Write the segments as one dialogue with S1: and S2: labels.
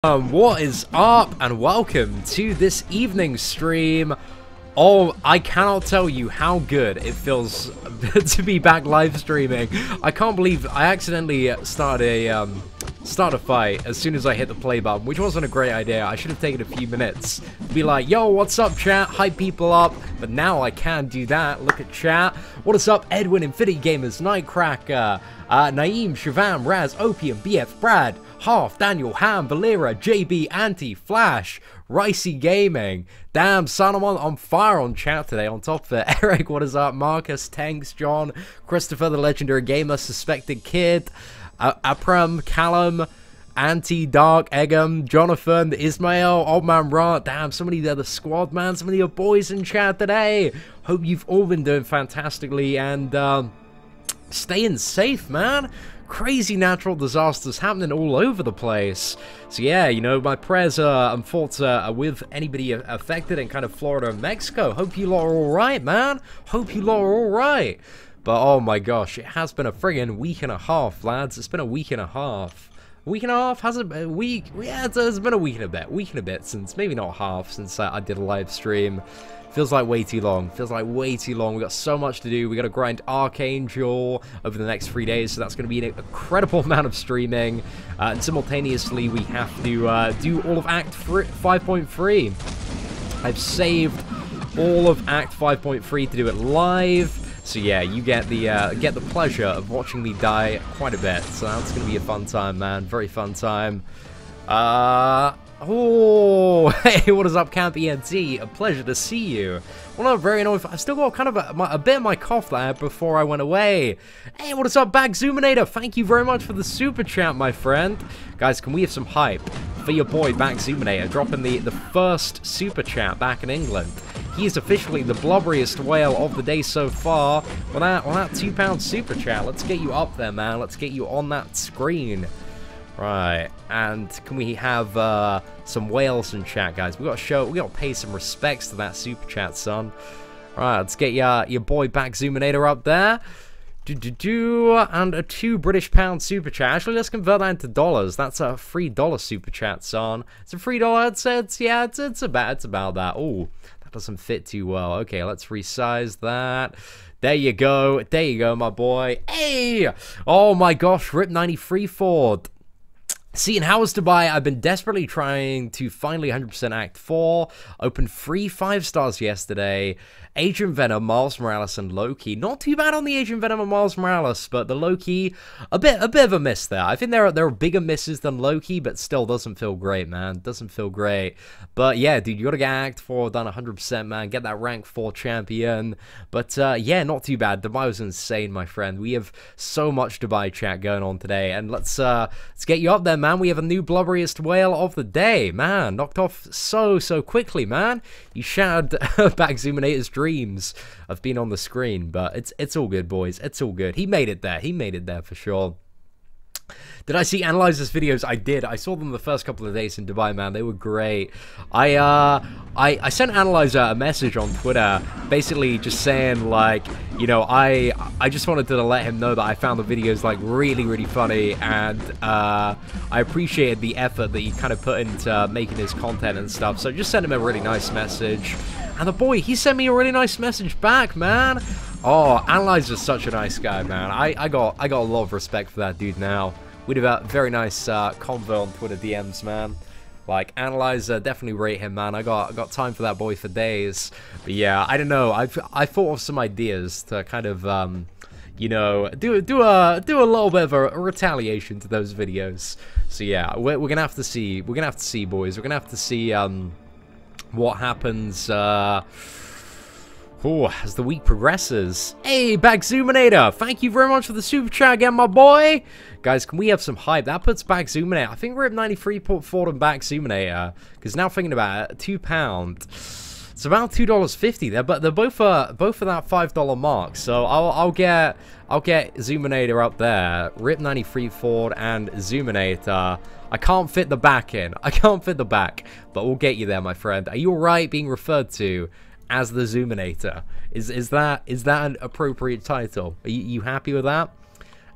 S1: What is up, and welcome to this evening's stream. Oh, I cannot tell you how good it feels to be back live streaming. I can't believe I accidentally started a fight as soon as I hit the play button, which wasn't a great idea. I should have taken a few minutes to be like, yo, what's up, chat? Hype people up. But now I can do that. Look at chat. What is up, Edwin, Infinity Gamers, Nightcracker, Naeem, Shavam, Raz, Opium, BF, Brad, Half, Daniel, Ham, Valera, JB, Anti, Flash, Ricey Gaming. Damn, son, I'm on fire on chat today. On top of it, Eric, what is up? Marcus, Tanks, John, Christopher, the Legendary Gamer, Suspected Kid, Apram, Callum, Anti, Dark, Eggum, Jonathan, Ismail, Old Man Rant. Damn, so many of the squad, man. So many of your boys in chat today. Hope you've all been doing fantastically and staying safe, man. Crazy natural disasters happening all over the place. So yeah, you know, my prayers and thoughts are with anybody affected in kind of Florida and Mexico. Hope you lot are alright, man. Hope you lot are alright. But oh my gosh, it has been a friggin' week and a half, lads. It's been a week and a half. A week and a half? Has it been a week? Yeah, it's been a week and a bit. Week and a bit since, maybe not half, since I did a live stream. Feels like way too long. Feels like way too long. We've got so much to do. We got to grind Archangel over the next 3 days, so that's going to be an incredible amount of streaming. And simultaneously, we have to do all of Act 5.3. I've saved all of Act 5.3 to do it live. So yeah, you get the pleasure of watching me die quite a bit. So that's going to be a fun time, man. Very fun time. Oh, hey, what is up, Camp ENT? A pleasure to see you. Well, no, very annoying. I've still got kind of a bit of my cough there before I went away. Hey, what is up, Back Zoominator? Thank you very much for the super chat, my friend. Guys, can we have some hype for your boy, Back Zoominator, dropping the first super chat back in England? He is officially the blubberiest whale of the day so far. On that £2 super chat, let's get you up there, man. Let's get you on that screen. Right, and can we have some whales in chat, guys? We gotta pay some respects to that super chat, son. Right, let's get your boy Back Zoominator up there. And a £2 British super chat. Actually, let's convert that into dollars. That's a $3 super chat, son. It's a $3. It's about that. Oh, that doesn't fit too well. Okay, let's resize that. There you go. There you go, my boy. Hey! Oh my gosh, Rip 93 Ford. Seatin, how was Dubai? I've been desperately trying to finally 100% Act 4. Opened 3 5-stars yesterday. Agent Venom, Miles Morales, and Loki. Not too bad on the Agent Venom and Miles Morales, but the Loki, a bit of a miss there. I think there are bigger misses than Loki, but still doesn't feel great, man. Doesn't feel great. But yeah, dude, you gotta get Act 4 done 100%, man. Get that rank 4 champion. But yeah, not too bad. Dubai was insane, my friend. We have so much Dubai chat going on today, and let's get you up there, man. We have a new blubberiest whale of the day, man. Knocked off so quickly, man. You shattered Back Zoominator's dreams of being on the screen, but it's all good, boys. It's all good. He made it there. He made it there for sure. Did I see Analyzer's videos? I did. I saw them the first couple of days in Dubai, man. They were great. I sent Analyzer a message on Twitter, basically just saying, like, you know, I just wanted to let him know that I found the videos, like, really funny, and I appreciated the effort that he kind of put into making his content and stuff. So just sent him a really nice message. And the boy, he sent me a really nice message back, man. Oh, Analyzer's such a nice guy, man. I got a lot of respect for that dude now. We'd have a very nice convo on Twitter DMs, man. Like, Analyzer, definitely rate him, man. I got time for that boy for days. But yeah, I don't know. I thought of some ideas to kind of you know, do a little bit of a retaliation to those videos. So yeah, we're gonna have to see. We're gonna have to see, boys. We're gonna have to see what happens. As the week progresses. Hey, Back Zoominator, thank you very much for the super chat again, my boy. Guys, can we have some hype? That puts Back Zoominator. I think we're at 93 put forward on Back Zoominator. Because now thinking about it, £2. It's about $2.50 there, but they're both at that $5 mark. So I'll get Zoominator up there. Rip 93 Ford and Zoominator. I can't fit the back in. I can't fit the back, but we'll get you there, my friend. Are you alright being referred to as the Zoominator? Is that an appropriate title? Are you happy with that?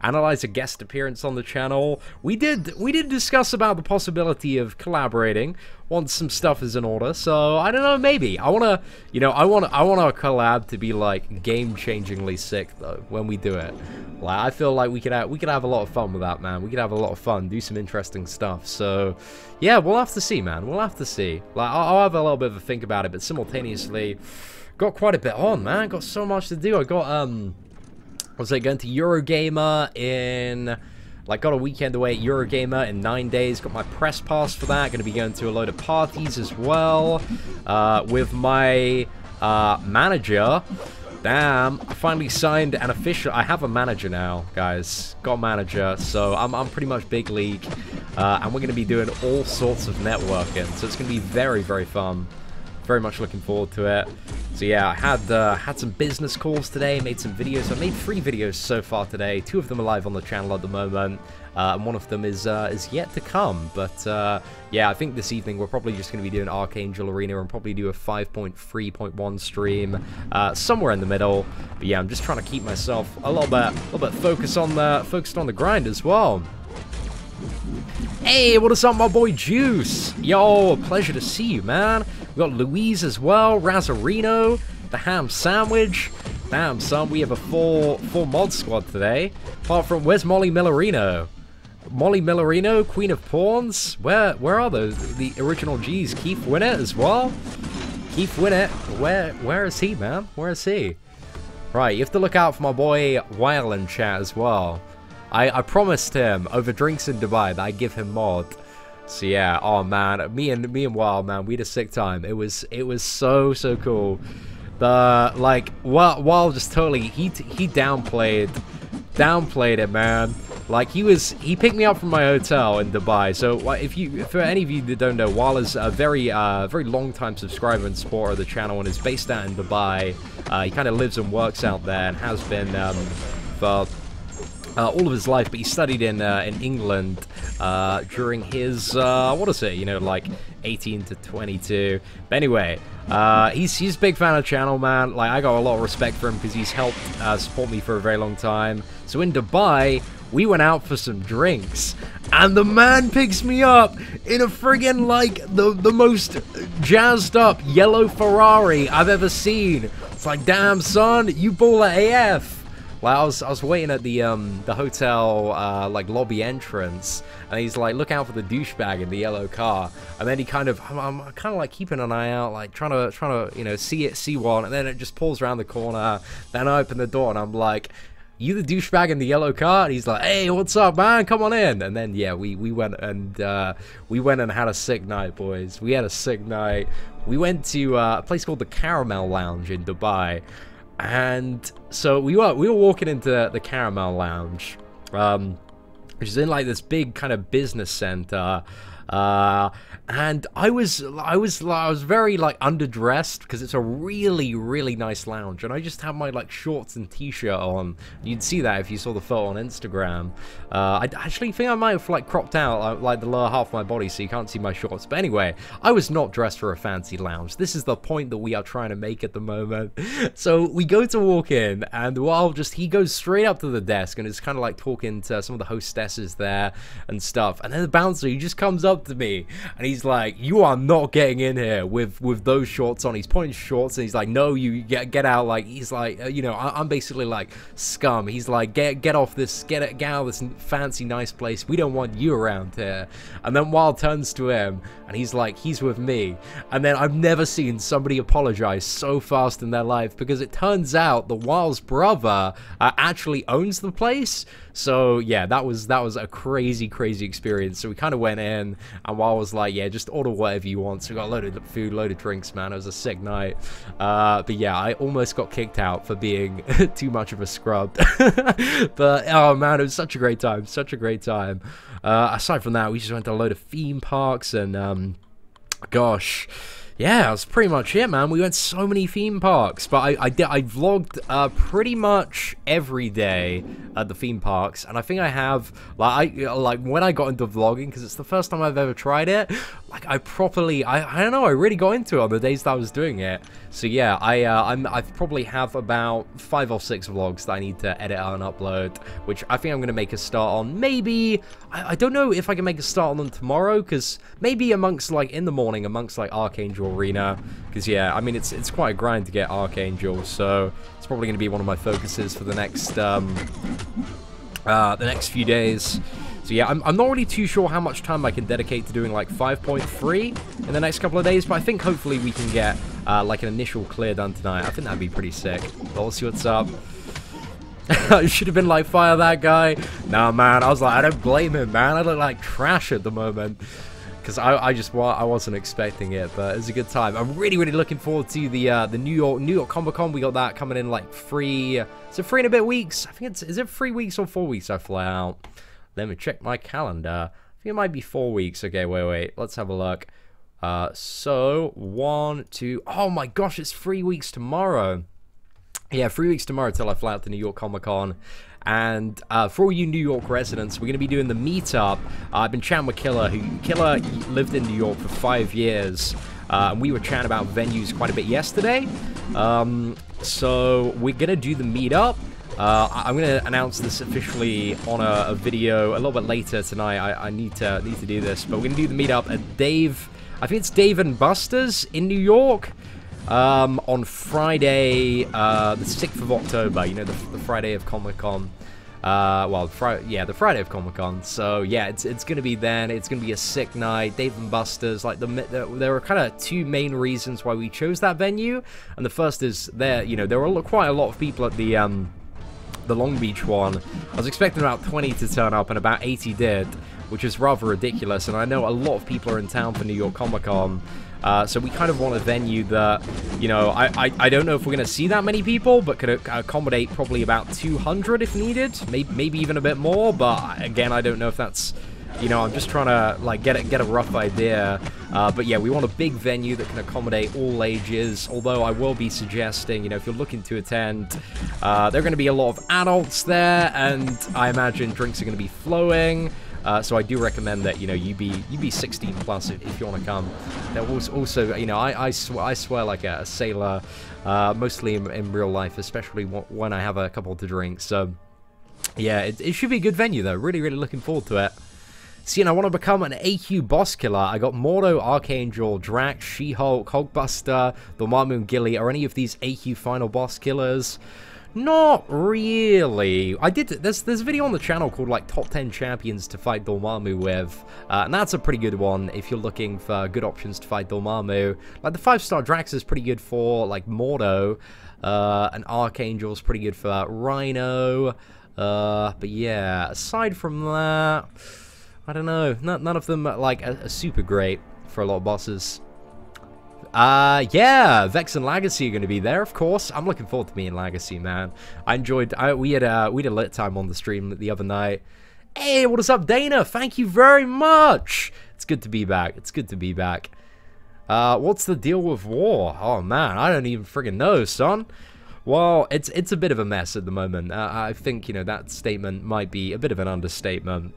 S1: analyze a guest appearance on the channel. We did discuss about the possibility of collaborating once some stuff is in order. So I don't know, maybe I want our collab to be like game-changingly sick though when we do it. Like I feel like we could have a lot of fun with that, man. We could have a lot of fun, do some interesting stuff. So yeah, we'll have to see, man. We'll have to see. Like I'll have a little bit of a think about it, but simultaneously got quite a bit on, man. Got so much to do. I got was I going to Eurogamer in, like, got a weekend away at Eurogamer in 9 days. Got my press pass for that. Going to be going to a load of parties as well. With my manager. Damn, I finally signed an official. I have a manager now, guys. Got a manager, so I'm pretty much big league. And we're going to be doing all sorts of networking. So it's going to be very, very fun. Very much looking forward to it. So yeah, I had some business calls today, made some videos. I made 3 videos so far today. 2 of them are live on the channel at the moment, and one of them is yet to come. But yeah, I think this evening we're probably just going to be doing Archangel Arena and probably do a 5.3.1 stream somewhere in the middle. But yeah, I'm just trying to keep myself a little bit focused on the grind as well. Hey, what is up, my boy Juice? Yo, pleasure to see you, man. We got Louise as well, Razarino, the Ham Sandwich. Damn, son, we have a full mod squad today. Apart from, where's Molly Millerino? Molly Millerino, Queen of Pawns? Where are those? The original G's. Keith Winnett as well? Keith Winnett, where is he, man? Where is he? Right, you have to look out for my boy Weil in chat as well. I promised him over drinks in Dubai that I'd give him mod. So yeah, oh man, me and Wild, man, we had a sick time. It was so cool. Wild just totally he downplayed it, man. Like he picked me up from my hotel in Dubai. So for any of you that don't know, Wild is a very long time subscriber and supporter of the channel and is based out in Dubai. He kind of lives and works out there and has been for all of his life, but he studied in England during his, what is it, you know, like 18 to 22. But anyway, he's a big fan of the channel, man. Like, I got a lot of respect for him because he's helped support me for a very long time. So in Dubai, we went out for some drinks, and the man picks me up in a friggin' like the most jazzed up yellow Ferrari I've ever seen. It's like, damn son, you baller AF. Like, I was waiting at the hotel like lobby entrance, and he's like, look out for the douchebag in the yellow car. And then he kind of, I'm kind of like keeping an eye out, like trying to you know see one, and then it just pulls around the corner. Then I open the door and I'm like, you the douchebag in the yellow car? And he's like, hey, what's up, man? Come on in. And then yeah, we went and had a sick night, boys. We had a sick night. We went to a place called the Caramel Lounge in Dubai. And so we were walking into the Caramel Lounge, which is in like this big kind of business center, and I was very like underdressed because it's a really nice lounge, and I just had my like shorts and t-shirt on. You'd see that if you saw the photo on Instagram. I actually think I might have like cropped out like the lower half of my body so you can't see my shorts. But anyway, I was not dressed for a fancy lounge. This is the point that we are trying to make at the moment. So we go to walk in, and he goes straight up to the desk and is kind of like talking to some of the hostesses there and stuff. And then the bouncer, he just comes up to me and he's like, you are not getting in here with those shorts on. He's pointing shorts and he's like, no, you get out. Like, he's like, you know, I'm basically like scum. He's like, get off this, get out of this fancy nice place. We don't want you around here. And then Wild turns to him and he's like, he's with me. And then I've never seen somebody apologize so fast in their life, because it turns out the Wild's brother actually owns the place. So yeah, that was a crazy experience. So we kind of went in, and Wild was like, yeah, just order whatever you want. So we got a load of food, load of drinks, man. It was a sick night. But yeah, I almost got kicked out for being too much of a scrub. But oh man, it was such a great time, such a great time. Aside from that, we just went to a load of theme parks, and gosh, yeah, that's pretty much it, man. We went so many theme parks, but I vlogged pretty much every day at the theme parks, and I think I have like when I got into vlogging, because it's the first time I've ever tried it. Like I don't know, I really got into it on the days that I was doing it. So yeah, I probably have about 5 or 6 vlogs that I need to edit and upload, which I think I'm gonna make a start on. Maybe I don't know if I can make a start on them tomorrow, because maybe amongst like in the morning amongst like Archangel Arena, because yeah, I mean it's quite a grind to get Archangel, so it's probably going to be one of my focuses for the next few days. So yeah, I'm not really too sure how much time I can dedicate to doing like 5.3 in the next couple of days, but I think hopefully we can get like an initial clear done tonight. I think that'd be pretty sick. But we'll see what's up. I should have been like, fire that guy. Nah, man, I was like, I don't blame him, man. I look like trash at the moment. Because I wasn't expecting it, but it was a good time. I'm really looking forward to the New York Comic Con. We got that coming in like 3 in a bit weeks. I think is it 3 weeks or 4 weeks I fly out? Let me check my calendar. I think it might be 4 weeks. Okay, wait. Let's have a look. So 1, 2. Oh my gosh, it's 3 weeks tomorrow. Yeah, 3 weeks tomorrow till I fly out to New York Comic Con. And for all you New York residents, we're going to be doing the Meetup. I've been chatting with Killer, Killer lived in New York for 5 years, and we were chatting about venues quite a bit yesterday. So we're going to do the Meetup. I'm going to announce this officially on a video a little bit later tonight. I need to do this, but we're going to do the Meetup at I think it's Dave and Buster's in New York. On Friday, the 6th of October, you know, the Friday of Comic-Con. The Friday of Comic-Con. So, yeah, it's going to be then. It's going to be a sick night. Dave and Buster's, like, there are kind of 2 main reasons why we chose that venue. And the first is there were quite a lot of people at the Long Beach one. I was expecting about 20 to turn up, and about 80 did, which is rather ridiculous. And I know a lot of people are in town for New York Comic-Con. So we kind of want a venue that, you know, I don't know if we're going to see that many people, but could accommodate probably about 200 if needed, maybe even a bit more, but again, I don't know if that's, you know, I'm just trying to, like, get a rough idea, but yeah, we want a big venue that can accommodate all ages, although I will be suggesting, you know, if you're looking to attend, there are going to be a lot of adults there, and I imagine drinks are going to be flowing. So I do recommend that, you know, you be 16 plus if you want to come. There also, you know, I swear like a sailor, mostly in real life, especially when I have a couple to drink. So yeah, it should be a good venue though. Really looking forward to it. See, and I want to become an AQ boss killer. I got Mordo, Archangel, Drax, She-Hulk, Hulkbuster, Dormammu, and Gilly. Are any of these AQ final boss killers? Not really. There's a video on the channel called like top 10 champions to fight Dormammu with, and that's a pretty good one if you're looking for good options to fight Dormammu. Like the 5-star Drax is pretty good for like Mordo, and Archangel's pretty good for Rhino, but yeah, aside from that, I don't know, none of them like are super great for a lot of bosses. Yeah, Vex and Legacy are going to be there, of course. I'm looking forward to me and Legacy, man. I enjoyed, we had a lit time on the stream the other night. Hey, what is up, Dana? Thank you very much. It's good to be back. It's good to be back. What's the deal with war? Oh, man, I don't even friggin' know, son. Well, it's a bit of a mess at the moment. I think, you know, that statement might be a bit of an understatement.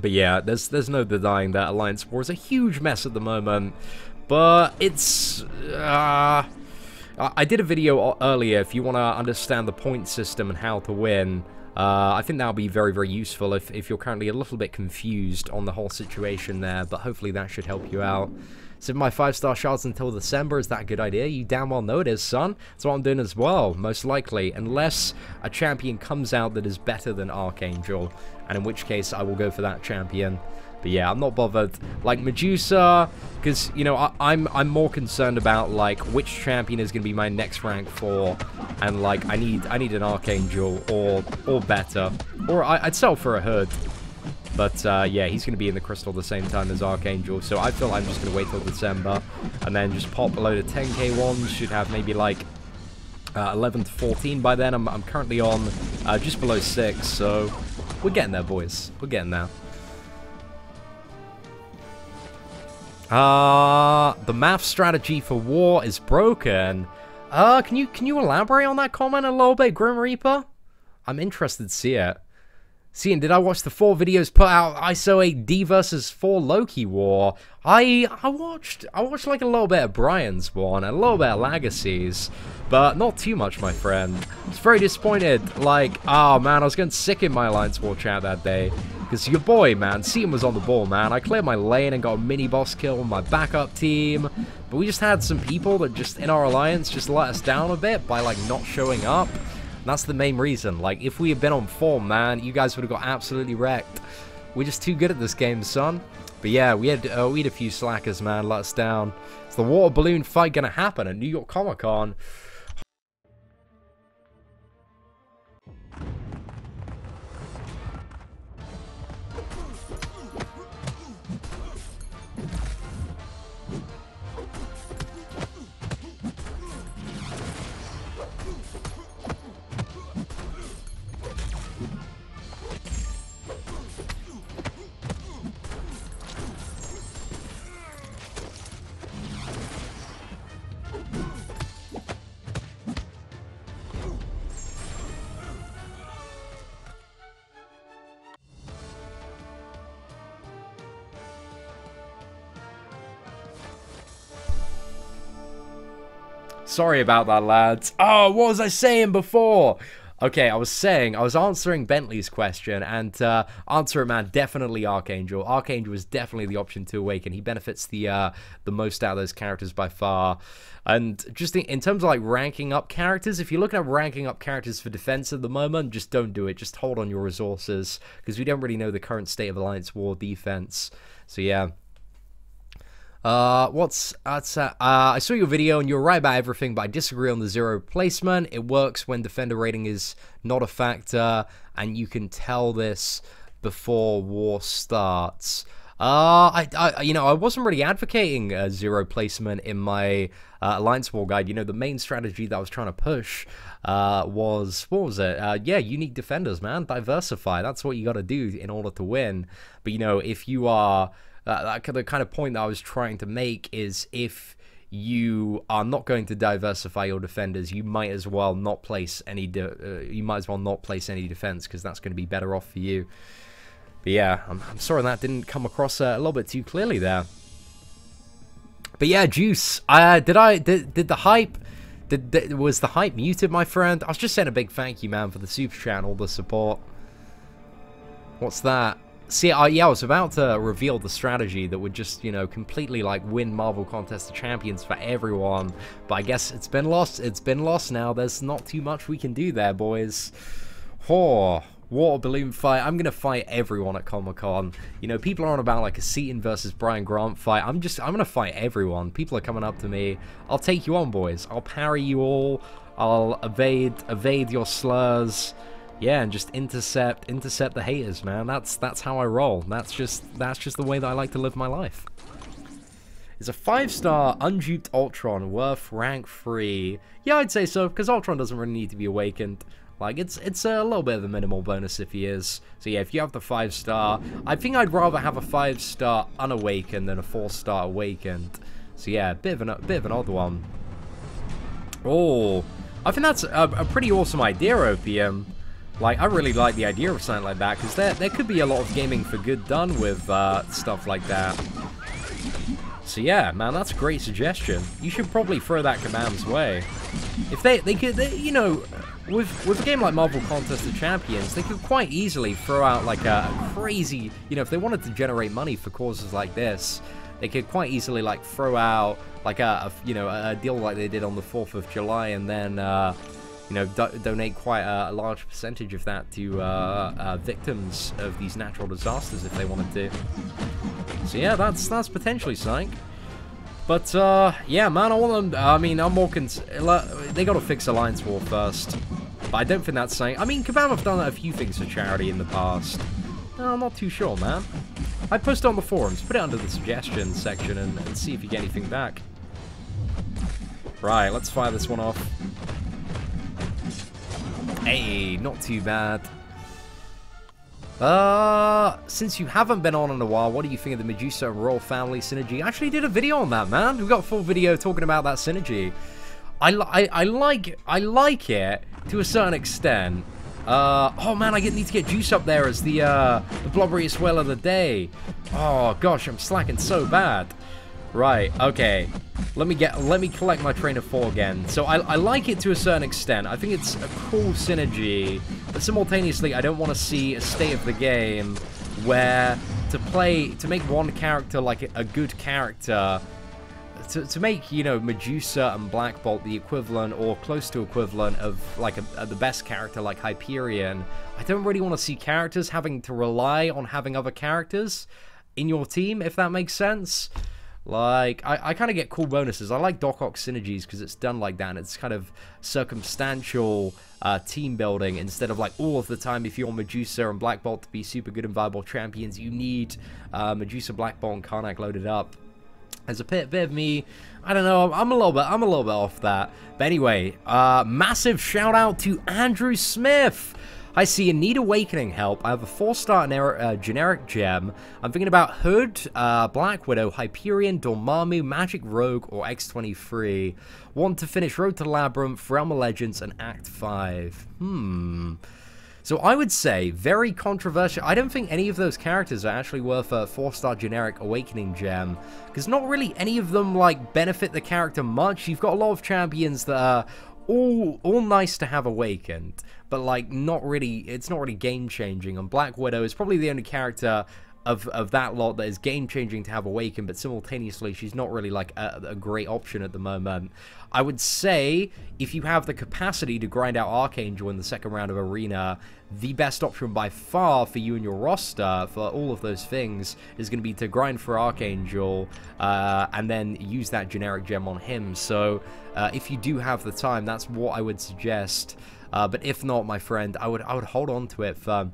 S1: But yeah, there's no denying that Alliance War is a huge mess at the moment. But it's, I did a video earlier, if you want to understand the point system and how to win, I think that'll be very useful if you're currently a little bit confused on the whole situation there, but hopefully that should help you out. So my 5-star shards until December, is that a good idea? You damn well know it is, son. That's what I'm doing as well, most likely, unless a champion comes out that is better than Archangel, and in which case I will go for that champion. But yeah, I'm not bothered. Like Medusa, because, you know, I'm more concerned about, like, which champion is going to be my next rank for, and, like, I need an Archangel or better. Or I'd sell for a Hood. But, yeah, he's going to be in the Crystal at the same time as Archangel, so I feel I'm just going to wait till December, and then just pop a load of 10k ones, should have maybe, like, 11 to 14 by then. I'm currently on just below 6, so we're getting there, boys. We're getting there. The math strategy for war is broken. Can you elaborate on that comment a little bit, Grim Reaper? I'm interested to see it. Seatin, did I watch the 4 videos put out ISO 8D versus 4 Loki War? I watched like a little bit of Brian's one, and a little bit of Legacies, but not too much, my friend. I was very disappointed. Like, oh man, I was getting sick in my Alliance War chat that day. Because your boy, man, Seatin was on the ball, man. I cleared my lane and got a mini-boss kill with my backup team. But we just had some people that just, in our alliance, just let us down a bit by, like, not showing up. And that's the main reason. Like, if we had been on form, man, you guys would have got absolutely wrecked. We're just too good at this game, son. But yeah, we had a few slackers, man, let us down. Is the water balloon fight gonna happen at New York Comic Con? Sorry about that, lads. Oh, what was I saying before? Okay, I was answering Bentley's question, and answer man, definitely Archangel. Archangel is definitely the option to awaken. He benefits the most out of those characters by far. And just in terms of like ranking up characters, if you're looking at ranking up characters for defense at the moment, just don't do it. Just hold on your resources, because we don't really know the current state of Alliance War defense. So yeah. I saw your video and you're right about everything, but I disagree on the 0 placement. It works when defender rating is not a factor, and you can tell this before war starts. You know, I wasn't really advocating 0 placement in my Alliance War guide. You know, the main strategy that I was trying to push was, what was it? Yeah, unique defenders, man. Diversify. That's what you got to do in order to win. But, you know, if you are... the kind of point that I was trying to make is if you are not going to diversify your defenders, you might as well not place any defense, because that's going to be better off for you. But yeah, I'm sorry that didn't come across a little bit too clearly there. But yeah, Juice, was the hype muted, my friend? I was just saying a big thank you, man, for the super chat and all the support. What's that? See, yeah, I was about to reveal the strategy that would just, you know, completely, like, win Marvel Contest of Champions for everyone. But I guess it's been lost. It's been lost now. There's not too much we can do there, boys. Oh, water balloon fight. I'm going to fight everyone at Comic-Con. You know, people are on about, like, a Seatin versus Brian Grant fight. I'm going to fight everyone. People are coming up to me. I'll take you on, boys. I'll parry you all. I'll evade your slurs. Yeah, and just intercept the haters, man. That's how I roll. That's just the way that I like to live my life. Is a 5-star unduped Ultron worth rank 3? Yeah, I'd say so, because Ultron doesn't really need to be awakened. Like, it's a little bit of a minimal bonus if he is. So yeah, if you have the 5-star, I think I'd rather have a 5-star unawakened than a 4-star awakened. So yeah, a bit of an odd one. Oh, I think that's a pretty awesome idea, OPM. Like, I really like the idea of something like that, because there could be a lot of gaming for good done with stuff like that. So yeah, man, that's a great suggestion. You should probably throw that Kabam's way. If they could, you know, with a game like Marvel Contest of Champions, they could quite easily throw out like a crazy, you know, if they wanted to generate money for causes like this, they could quite easily like throw out like a deal like they did on the 4th of July, and then you know, donate quite a large percentage of that to victims of these natural disasters if they wanted to. So yeah, that's potentially something. But yeah, man, I want them. I mean, I'm more they got to fix Alliance War first. But I don't think that's something. I mean, Kabam have done a few things for charity in the past. I'm not too sure, man. I post it on the forums. Put it under the suggestions section and see if you get anything back. Right, let's fire this one off. Hey, not too bad. Since you haven't been on in a while, what do you think of the Medusa and Royal Family synergy? I actually did a video on that, man. We got a full video talking about that synergy. I like it to a certain extent. Oh man, I need to get Juice up there as the blobberiest whale of the day. Oh gosh, I'm slacking so bad. Right, okay. Let me collect my train of thought again. So I like it to a certain extent. I think it's a cool synergy, but simultaneously I don't want to see a state of the game where to make one character like a good character, to make, you know, Medusa and Black Bolt the equivalent or close to equivalent of like the best character like Hyperion. I don't really want to see characters having to rely on having other characters in your team, if that makes sense. Like, I kind of get cool bonuses. I like Doc Ock Synergies because it's done like that, and it's kind of circumstantial team building instead of like all of the time. If you're Medusa and Black Bolt to be super good and viable champions, you need Medusa, Black Bolt, and Karnak loaded up. There's a bit of me, I don't know, I'm a little bit off that. But anyway, massive shout out to Andrew Smith. I see you need awakening help. I have a 4-star generic gem. I'm thinking about Hood, Black Widow, Hyperion, Dormammu, Magic Rogue, or X-23. Want to finish Road to Labyrinth, Realm of Legends, and Act 5. So I would say, very controversial. I don't think any of those characters are actually worth a 4-star generic awakening gem, because not really any of them like benefit the character much. You've got a lot of champions that are all nice to have awakened, but like not really, it's not really game changing. And Black Widow is probably the only character of that lot that is game changing to have awakened, but simultaneously she's not really like a great option at the moment. I would say if you have the capacity to grind out Archangel in the second round of Arena, the best option by far for you and your roster for all of those things is going to be to grind for Archangel and then use that generic gem on him. So if you do have the time, that's what I would suggest. But if not, my friend, I would hold on to it for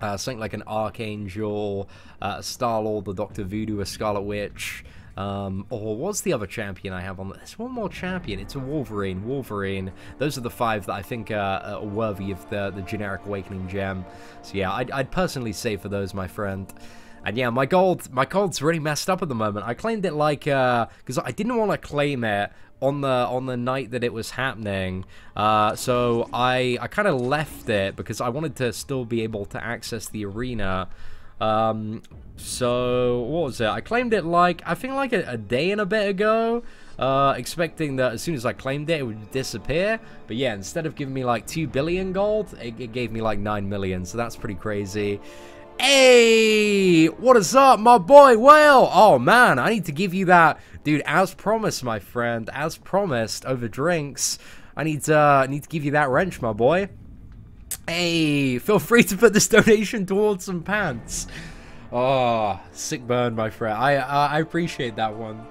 S1: something like an Archangel, a Star-Lord, the Dr. Voodoo, a Scarlet Witch, or what's the other champion I have on? There's one more champion. It's a Wolverine. Those are the 5 that I think are worthy of the generic awakening gem. So yeah, I'd personally say for those, my friend. And yeah, my gold's really messed up at the moment. I claimed it like because I didn't want to claim it on the night that it was happening, so I kind of left it because I wanted to still be able to access the arena. So what was it? I claimed it like, I think like a day and a bit ago, expecting that as soon as I claimed it, it would disappear. But yeah, instead of giving me like 2 billion gold, it gave me like 9 million. So that's pretty crazy. Hey, what is up, my boy Whale? Oh man, I need to give you that, dude. As promised, my friend, as promised over drinks, I need to give you that wrench, my boy. Hey, feel free to put this donation towards some pants. Oh, sick burn, my friend. I appreciate that one.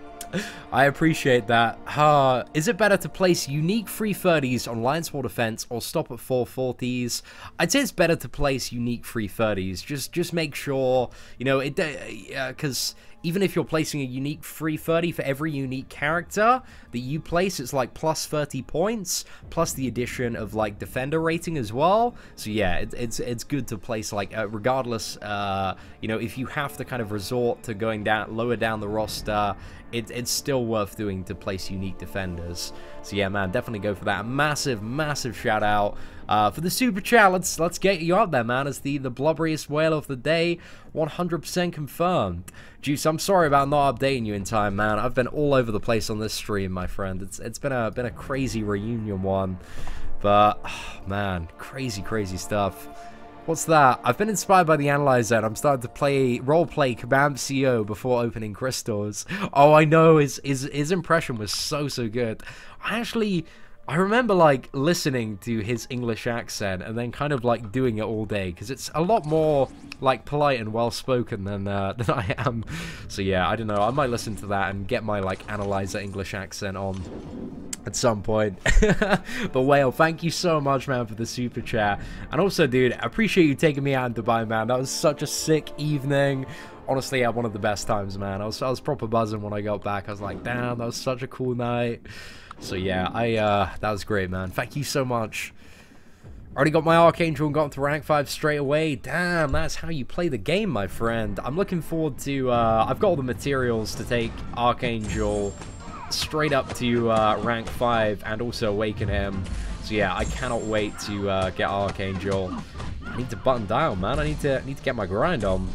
S1: I appreciate that. Is it better to place unique free 30s on Lions for defense or stop at 440s? I'd say it's better to place unique free 30s. Just make sure, you know, it because even if you're placing a unique free 30 for every unique character that you place, it's like plus 30 points, plus the addition of like defender rating as well. So yeah, it's good to place like regardless, you know, if you have to kind of resort to going down lower down the roster, it's still worth doing to place unique defenders. So yeah, man, definitely go for that. Massive shout out for the super chat. Let's get you up there, man, as the blubberiest whale of the day. 100% confirmed. Juice, I'm sorry about not updating you in time, man. I've been all over the place on this stream, my friend. It's been a crazy reunion one, but oh, man, crazy stuff. What's that? I've been inspired by the analyzer and I'm starting to roleplay Kabam CO before opening crystals. Oh, I know, his impression was so good. I remember like listening to his English accent and then kind of like doing it all day because it's a lot more like polite and well spoken than I am. So yeah, I don't know. I might listen to that and get my like analyzer English accent on at some point. But Whale, thank you so much, man, for the super chat. And also, dude, I appreciate you taking me out in Dubai, man. That was such a sick evening. Honestly, I had one of the best times, man. I was proper buzzing when I got back. I was like, damn, that was such a cool night. So yeah, that was great, man. Thank you so much. Already got my Archangel and got to rank 5 straight away. Damn, that's how you play the game, my friend. I'm looking forward to... I've got all the materials to take Archangel straight up to rank 5 and also awaken him. So yeah, I cannot wait to get Archangel. I need to button down, man. I need to get my grind on.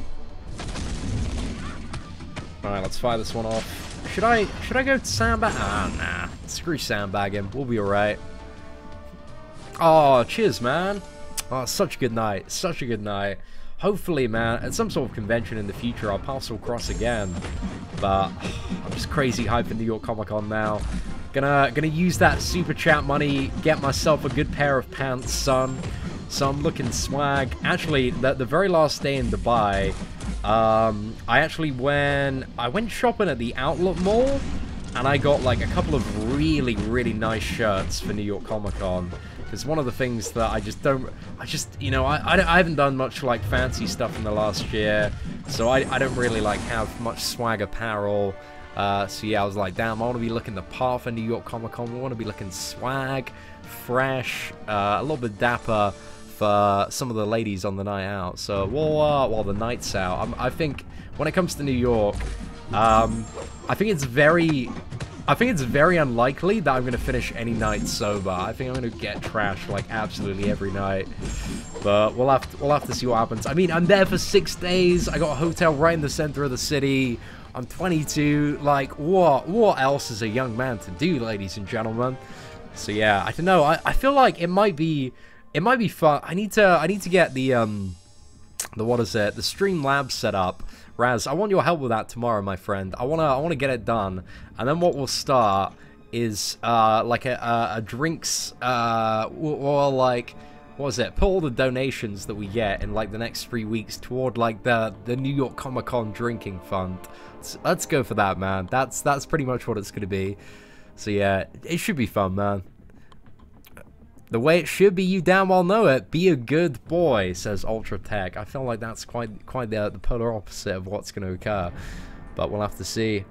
S1: Alright, let's fire this one off. Should I go to sandbag? Ah, nah. Screw sandbagging. We'll be alright. Oh, cheers, man. Oh, such a good night. Such a good night. Hopefully, man, at some sort of convention in the future, I'll parcel cross again. But I'm just crazy hyped for New York Comic Con now. Gonna use that super chat money, get myself a good pair of pants, son. Some looking swag. Actually, the very last day in Dubai, I went shopping at the Outlet Mall, and I got like a couple of really, really nice shirts for New York Comic Con. Because one of the things that I haven't done much like fancy stuff in the last year, so I don't really like have much swag apparel. So yeah, I was like, damn, I want to be looking the part for New York Comic Con. We want to be looking swag, fresh, a little bit dapper for some of the ladies on the night out. So while the night's out, I think when it comes to New York, I think it's very unlikely that I'm going to finish any night sober. I think I'm going to get trashed like absolutely every night. But we'll have to see what happens. I mean, I'm there for 6 days. I got a hotel right in the center of the city. I'm 22. Like, what else is a young man to do, ladies and gentlemen? So yeah, I don't know. I feel like it might be fun. I need to get the Streamlabs set up. Raz, I want your help with that tomorrow, my friend. I wanna get it done, and then what we'll start is like a drinks or like, what was it? Put all the donations that we get in like the next 3 weeks toward like the New York Comic Con drinking fund. Let's go for that, man. That's pretty much what it's gonna be. So yeah, it should be fun, man. The way it should be, you damn well know it. Be a good boy, says Ultra Tech. I feel like that's quite the polar opposite of what's going to occur. But we'll have to see.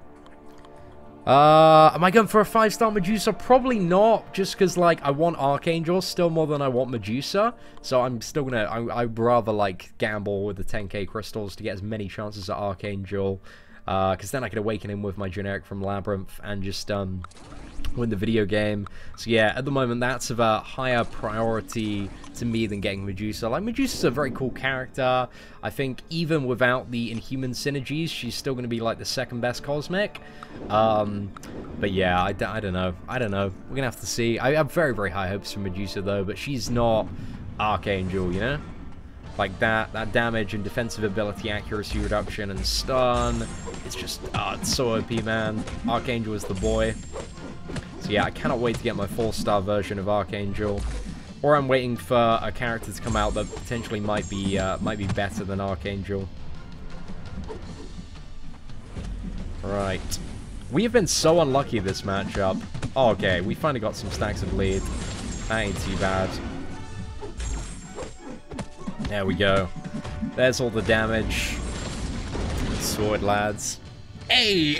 S1: Am I going for a 5-star Medusa? Probably not, just because, like, I want Archangel still more than I want Medusa. So I'm still going to... I'd rather, like, gamble with the 10k crystals to get as many chances at Archangel. Because then I could awaken him with my generic from Labyrinth and just... win the video game. So yeah, at the moment that's of a higher priority to me than getting Medusa. Like, Medusa's a very cool character. I think even without the Inhuman synergies, she's still going to be like the second best cosmic. But yeah, I don't know. We're gonna have to see. I have very, very high hopes for Medusa though, but she's not Archangel, you know? Like that damage and defensive ability, accuracy reduction, and stun. It's just, it's so OP, man. Archangel is the boy. So yeah, I cannot wait to get my 4-star version of Archangel. Or I'm waiting for a character to come out that potentially might be better than Archangel. Right. We have been so unlucky this matchup. Oh, okay, we finally got some stacks of lead. That ain't too bad. There we go. There's all the damage. Sword, lads. Hey!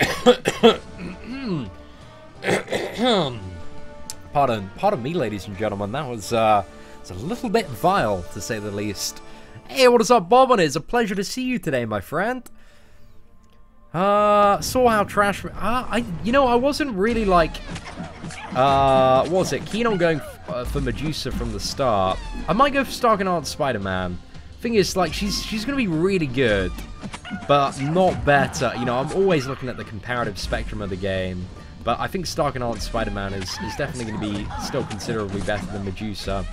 S1: Pardon me, ladies and gentlemen. That was it's a little bit vile, to say the least. Hey, what is up, Bob? It's a pleasure to see you today, my friend. Saw how trash... I wasn't really, like... what was it? Keen on going for Medusa from the start. I might go for Stark and Art Spider-Man. Thing is, like, she's gonna be really good, but not better. You know, I'm always looking at the comparative spectrum of the game. But I think Stark and Art Spider-Man is definitely going to be still considerably better than Medusa.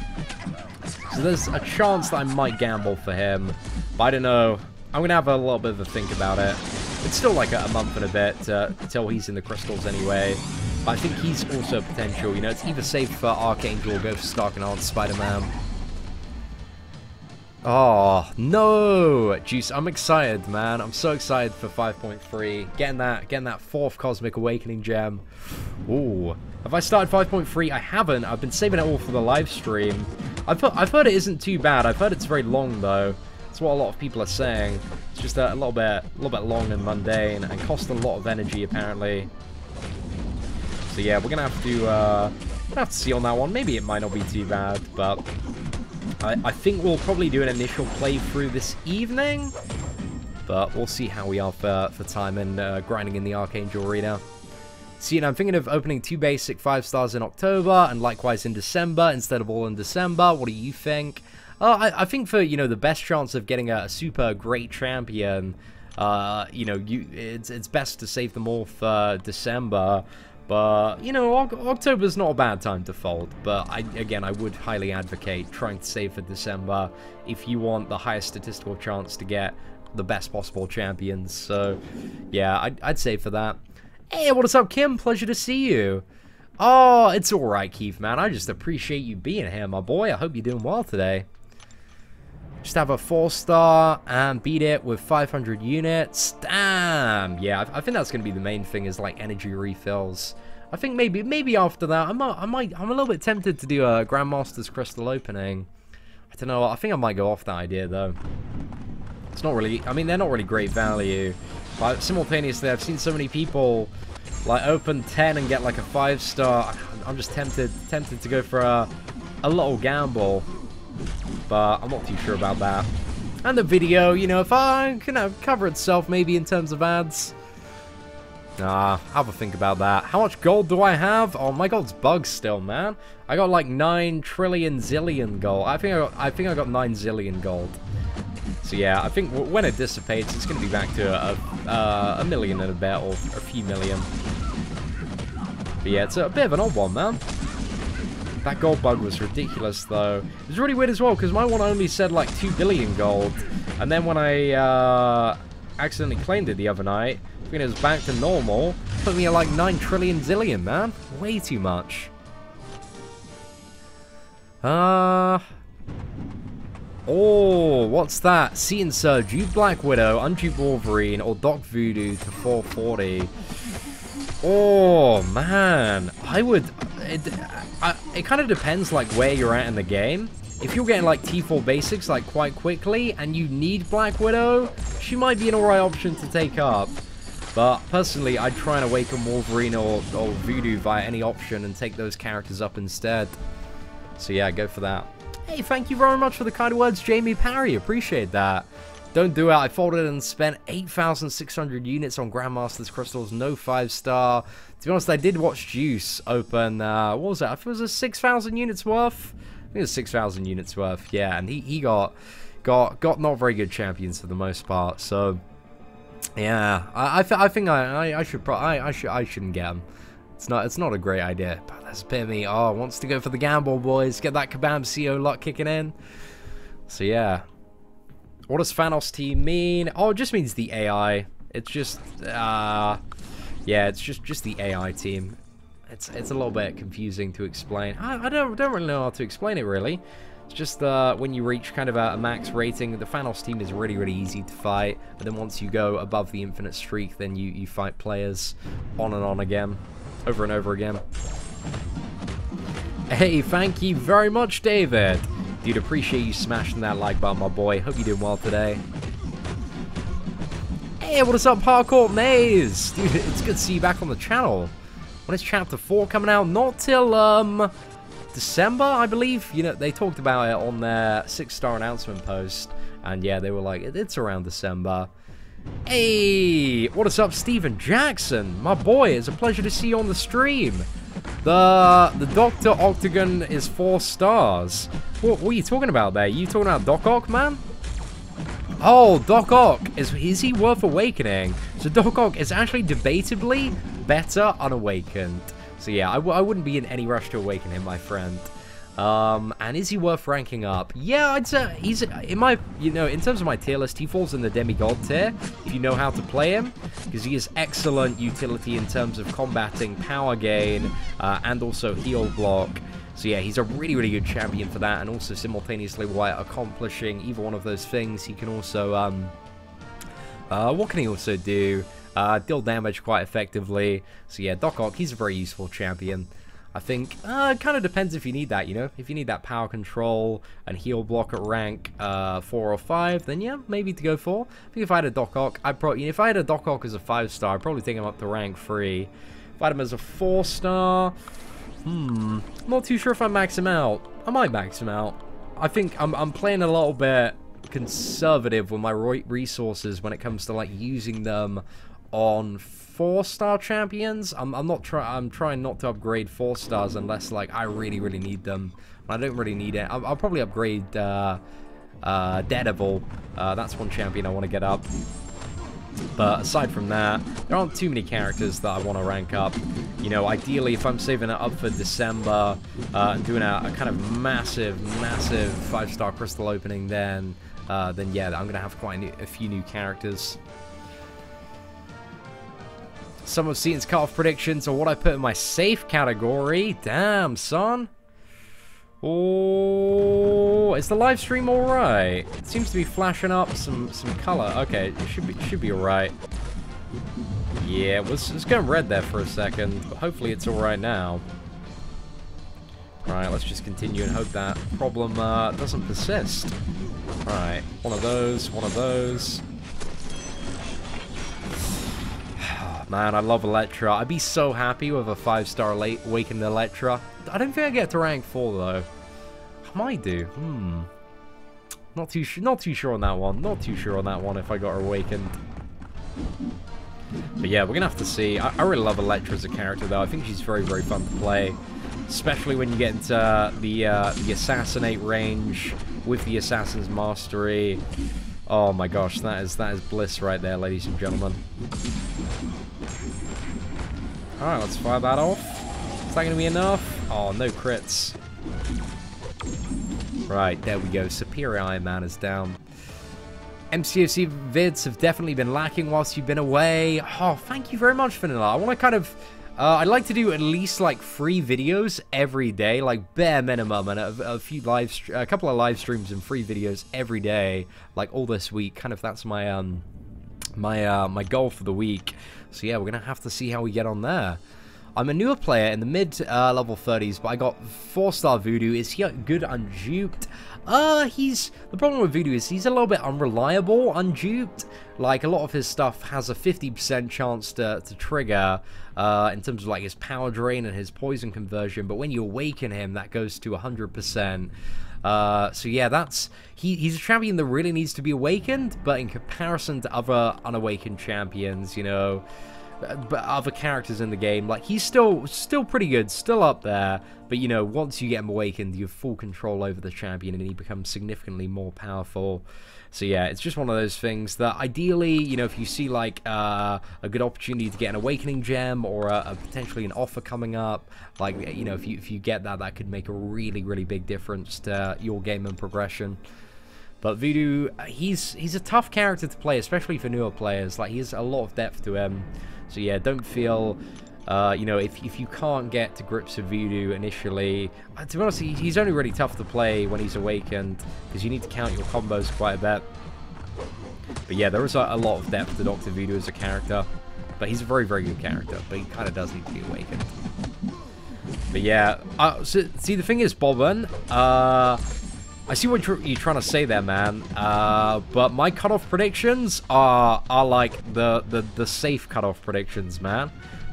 S1: So there's a chance that I might gamble for him. But I don't know. I'm going to have a little bit of a think about it. It's still like a month and a bit until he's in the crystals anyway. But I think he's also potential. You know, it's either safe for Archangel or go for Stark and Art Spider-Man. Oh, no! Juice, I'm excited, man. I'm so excited for 5.3. Getting that 4th Cosmic Awakening gem. Ooh. Have I started 5.3? I haven't. I've been saving it all for the live stream. I've heard it isn't too bad. I've heard it's very long, though. That's what a lot of people are saying. It's just a little bit long and mundane and costs a lot of energy, apparently. So yeah, we're gonna have to see on that one. Maybe it might not be too bad, but I think we'll probably do an initial playthrough this evening, but we'll see how we are for time and grinding in the Archangel arena. See, I'm thinking of opening 2 basic 5 stars in October and likewise in December instead of all in December. What do you think? I think for, you know, the best chance of getting a super great champion, you know, it's best to save them all for December. But, you know, October's not a bad time to fold. But, again, I would highly advocate trying to save for December if you want the highest statistical chance to get the best possible champions. So, yeah, I'd save for that. Hey, what is up, Kim? Pleasure to see you. Oh, it's alright, Keith, man. I just appreciate you being here, my boy. I hope you're doing well today. Just have a 4-star and beat it with 500 units. Damn. Yeah, I think that's going to be the main thing is, like, energy refills. I think maybe after that, I'm a little bit tempted to do a Grandmaster's Crystal opening. I don't know. I think I might go off that idea, though. It's not really... I mean, they're not really great value. But simultaneously, I've seen so many people, like, open 10 and get, like, a 5-star. I'm just tempted to go for a little gamble. But I'm not too sure about that. And the video, you know, if I can cover itself maybe in terms of ads. Nah, have a think about that. How much gold do I have? Oh, my gold's bugged still, man. I got like 9 trillion zillion gold. I think I got 9 zillion gold. So yeah, I think when it dissipates, it's going to be back to a million and a bit, or a few million. But yeah, it's a bit of an odd one, man. That gold bug was ridiculous, though. It was really weird as well, because my one only said, like, 2 billion gold. And then when I accidentally claimed it the other night, when it was back to normal, put me at, like, 9 trillion zillion, man. Way too much. Oh, what's that? Seatin Surge, you Black Widow, Undupe Wolverine, or Doc Voodoo to 440. Oh, man. I would... It kind of depends, like, where you're at in the game. If you're getting, like, T4 basics, like, quite quickly, and you need Black Widow, she might be an alright option to take up. But, personally, I'd try and awaken Wolverine or Voodoo via any option and take those characters up instead. So, yeah, go for that. Hey, thank you very much for the kind words, Jamie Parry. Appreciate that. Don't do it. I folded and spent 8,600 units on Grandmaster's Crystals. No 5-star. To be honest, I did watch Juice open, what was that? I think it was a 6,000 units worth. I think it was 6,000 units worth. Yeah, and he got not very good champions for the most part. So, yeah, I think I shouldn't get him. It's not a great idea. But that's Pimmy. Oh, wants to go for the gamble, boys. Get that Kabam CO luck kicking in. So yeah. What does Thanos team mean? Oh, it just means the AI. It's just, yeah, it's just the AI team. It's a little bit confusing to explain. I don't really know how to explain it, really. It's just when you reach kind of a max rating, the Thanos team is really, really easy to fight. But then once you go above the infinite streak, then you fight players on and on again. Over and over again. Hey, thank you very much, David. Dude, appreciate you smashing that like button, my boy. Hope you're doing well today. Hey, what is up, Hardcore Maze? Dude, it's good to see you back on the channel. When is Chapter 4 coming out? Not till, December, I believe. You know, they talked about it on their 6-star announcement post. And yeah, they were like, it's around December. Hey, what is up, Steven Jackson? My boy, it's a pleasure to see you on the stream. The Dr. Octagon is 4 stars. What are you talking about there? You talking about Doc Ock, man? Oh, Doc Ock. Is he worth awakening? So Doc Ock is actually debatably better unawakened. So yeah, I wouldn't be in any rush to awaken him, my friend. And is he worth ranking up? Yeah, I'd say he's in my, you know, in terms of my tier list, he falls in the demigod tier if you know how to play him, because he is excellent utility in terms of combating power gain and also heal block. So yeah, he's a really, really good champion for that, and also simultaneously while accomplishing either one of those things, he can also what can he also do? Deal damage quite effectively. So yeah, Doc Ock, he's a very useful champion. I think it kind of depends if you need that, you know? If you need that power control and heal block at rank 4 or 5, then yeah, maybe to go for. I think if I had a Doc Ock, I'd probably, if I had a Doc Ock as a 5-star, I'd probably take him up to rank 3. If I had him as a 4-star, I'm not too sure if I max him out. I might max him out. I think I'm playing a little bit conservative with my resources when it comes to like using them on 4-star champions. I'm trying not to upgrade 4 stars unless like I really need them. I don't really need it. I'll probably upgrade Daredevil. That's one champion I want to get up. But aside from that, there aren't too many characters that I want to rank up. You know, ideally, if I'm saving it up for December and doing a kind of massive 5-star crystal opening, then yeah, I'm gonna have quite a few new characters. Some of Seatin's cutoff predictions are what I put in my safe category. Damn, son. Oh, is the live stream all right? It seems to be flashing up some color. Okay, it should be all right. Yeah, it was going red there for a second, but hopefully it's all right now. All right, let's just continue and hope that problem doesn't persist. All right, one of those. Man, I love Electra. I'd be so happy with a 5-star late awakened Electra. I don't think I get to rank 4 though. I might do. Not too sure on that one. Not too sure on that one if I got her awakened. But yeah, we're gonna have to see. I really love Electra as a character though. I think she's very fun to play, especially when you get into the assassinate range with the assassin's mastery. Oh my gosh, that is bliss right there, ladies and gentlemen. Alright, let's fire that off. Is that going to be enough? Oh, no crits. Right, there we go. Superior Iron Man is down. MCOC vids have definitely been lacking whilst you've been away. Oh, thank you very much, Vanilla. I want to kind of... I'd like to do at least, like, 3 videos every day, like, bare minimum, and a couple of live streams and 3 videos every day, like, all this week. Kind of, that's my, my goal for the week. So yeah, we're gonna have to see how we get on there. I'm a newer player in the mid level 30s, but I got 4-star Voodoo. Is he good unduped? The problem with Voodoo is he's a little bit unreliable unduped. Like, a lot of his stuff has a 50% chance to trigger in terms of like his power drain and his poison conversion, but when you awaken him, that goes to 100%. So yeah, he's a champion that really needs to be awakened, but in comparison to other unawakened champions, you know, but other characters in the game, like, he's still pretty good, still up there, but you know, once you get him awakened, you have full control over the champion and he becomes significantly more powerful. So yeah, it's just one of those things that ideally, you know, if you see like a good opportunity to get an awakening gem or potentially an offer coming up, like, you know, if you get that could make a really big difference to your game and progression. But Voodoo, he's a tough character to play, especially for newer players. Like, he has a lot of depth to him. So yeah, don't feel, you know, if you can't get to grips with Voodoo initially, to be honest, he's only really tough to play when he's awakened, because you need to count your combos quite a bit. But yeah, there is a lot of depth to Dr. Voodoo as a character. But he's a very good character, but he kind of does need to be awakened. But yeah, so, see, the thing is, Bobbin, I see what you're trying to say there, man. But my cutoff predictions are like the safe cutoff predictions, man.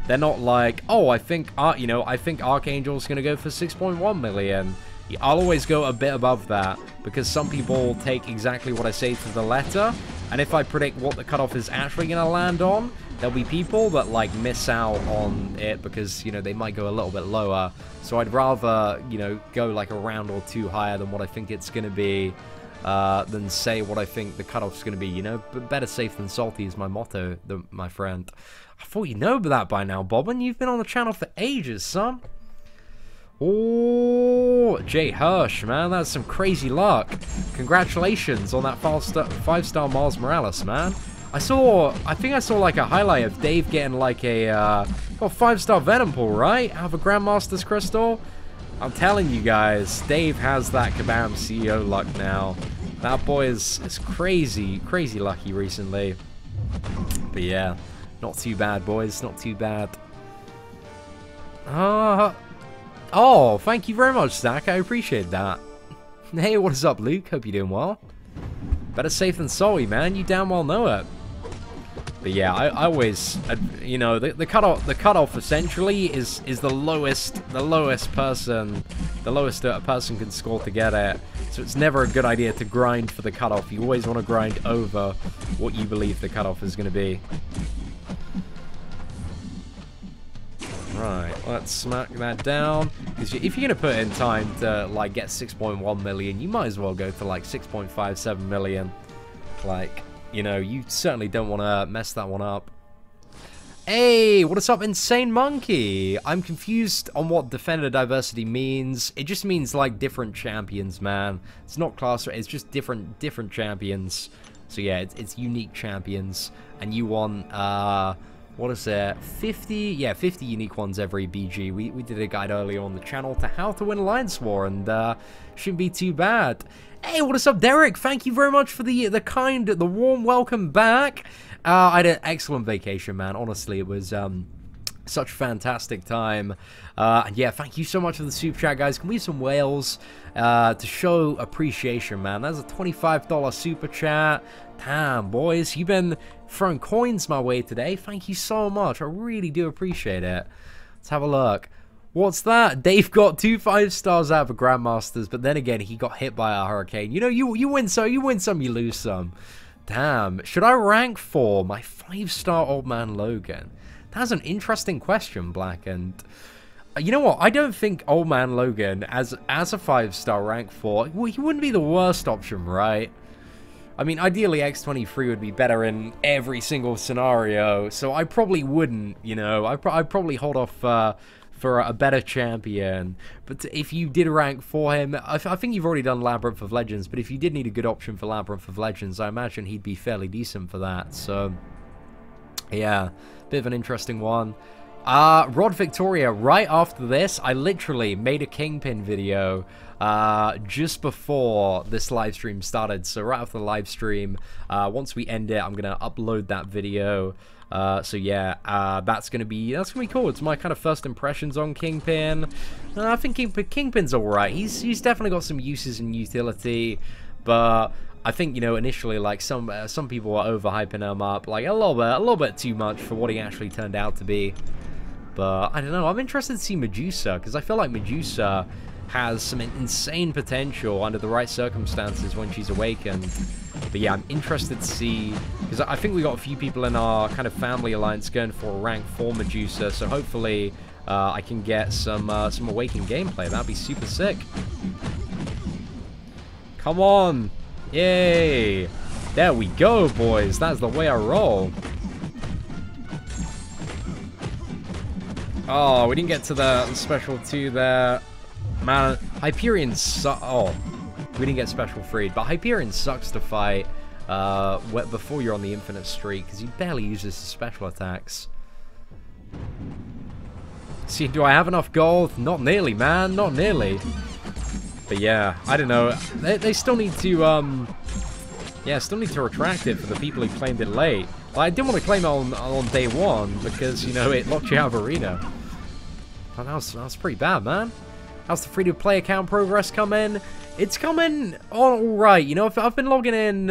S1: They're not like, oh, I think Archangel's gonna go for 6.1 million. I'll always go a bit above that, because some people take exactly what I say to the letter, and if I predict what the cutoff is actually gonna land on, there'll be people that like miss out on it because, you know, they might go a little bit lower. So I'd rather, you know, go like a round or 2 higher than what I think it's gonna be, than say what I think the cutoff's gonna be, you know. But better safe than salty is my motto, my friend. I thought you know that by now, Bobbin. You've been on the channel for ages, son. Oh, Jay Hirsch, man, that's some crazy luck. Congratulations on that 5-star Miles Morales, man. I think I saw like a highlight of Dave getting like a 5-star Venom Pool, right? Out of a Grandmaster's Crystal. I'm telling you guys, Dave has that Kabam CEO luck now. That boy is crazy lucky recently. But yeah, not too bad, boys, not too bad. Oh, thank you very much, Zach. I appreciate that. Hey, what is up, Luke? Hope you're doing well. Better safe than sorry, man. You damn well know it. But yeah, I always, you know, the cutoff essentially is the lowest person, the lowest a person can score to get it. So it's never a good idea to grind for the cutoff. You always want to grind over what you believe the cutoff is going to be. Right, let's smack that down. Because if you're going to put in time to, like, get 6.1 million, you might as well go to, like, 6.57 million. Like, you know, you certainly don't want to mess that one up. Hey, what is up, Insane Monkey? I'm confused on what Defender Diversity means. It just means, like, different champions, man. It's not class, it's just different champions. So, yeah, it's unique champions. And you want, what is it? 50? Yeah, 50 unique ones every BG. We did a guide earlier on the channel to how to win Alliance War, and shouldn't be too bad. Hey, what is up, Derek? Thank you very much for the warm welcome back. I had an excellent vacation, man. Honestly, it was such a fantastic time. And yeah, thank you so much for the super chat, guys. Can we have some whales to show appreciation, man? That's a $25 super chat. Damn, boys, you've been throwing coins my way today. Thank you so much. I really do appreciate it. Let's have a look. What's that? Dave got 2 5-stars out of Grandmasters, but then again, he got hit by a hurricane. You know, you win some, you lose some. Damn. Should I rank for my 5-star Old Man Logan? That's an interesting question, Black. And you know what? I don't think Old Man Logan, as a 5-star rank 4, well, he wouldn't be the worst option, right? I mean, ideally, X23 would be better in every single scenario, so I probably wouldn't, you know. I'd probably hold off for a better champion. But if you did rank for him, I think you've already done Labyrinth of Legends, but if you did need a good option for Labyrinth of Legends, I imagine he'd be fairly decent for that. So, yeah, bit of an interesting one. Rod Victoria, right after this, I literally made a Kingpin video just before this live stream started. So right after the live stream, once we end it, I'm gonna upload that video. So yeah, that's gonna be cool. It's my kind of first impressions on Kingpin. I think Kingpin's alright. He's definitely got some uses and utility, but I think, you know, initially, like, some people are overhyping him up, like a little bit too much for what he actually turned out to be. But I don't know. I'm interested to see Medusa, because I feel like Medusa has some insane potential under the right circumstances when she's awakened. But yeah, I'm interested to see, because I think we got a few people in our kind of family alliance going for a rank 4 Medusa, so hopefully I can get some awakened gameplay. That'd be super sick. Come on! Yay! There we go, boys. That's the way I roll. Oh, we didn't get to the special 2 there. Man, Hyperion oh, we didn't get special freed, but Hyperion sucks to fight before you're on the infinite streak, because he barely uses his special attacks. See, do I have enough gold? Not nearly, man. Not nearly. But yeah, I don't know. They still need to, yeah, still need to retract it for the people who claimed it late. Well, I didn't want to claim it on day 1 because, you know, it locked you out of arena. But that was pretty bad, man. How's the free-to-play account progress coming? It's coming alright. You know, I've been logging in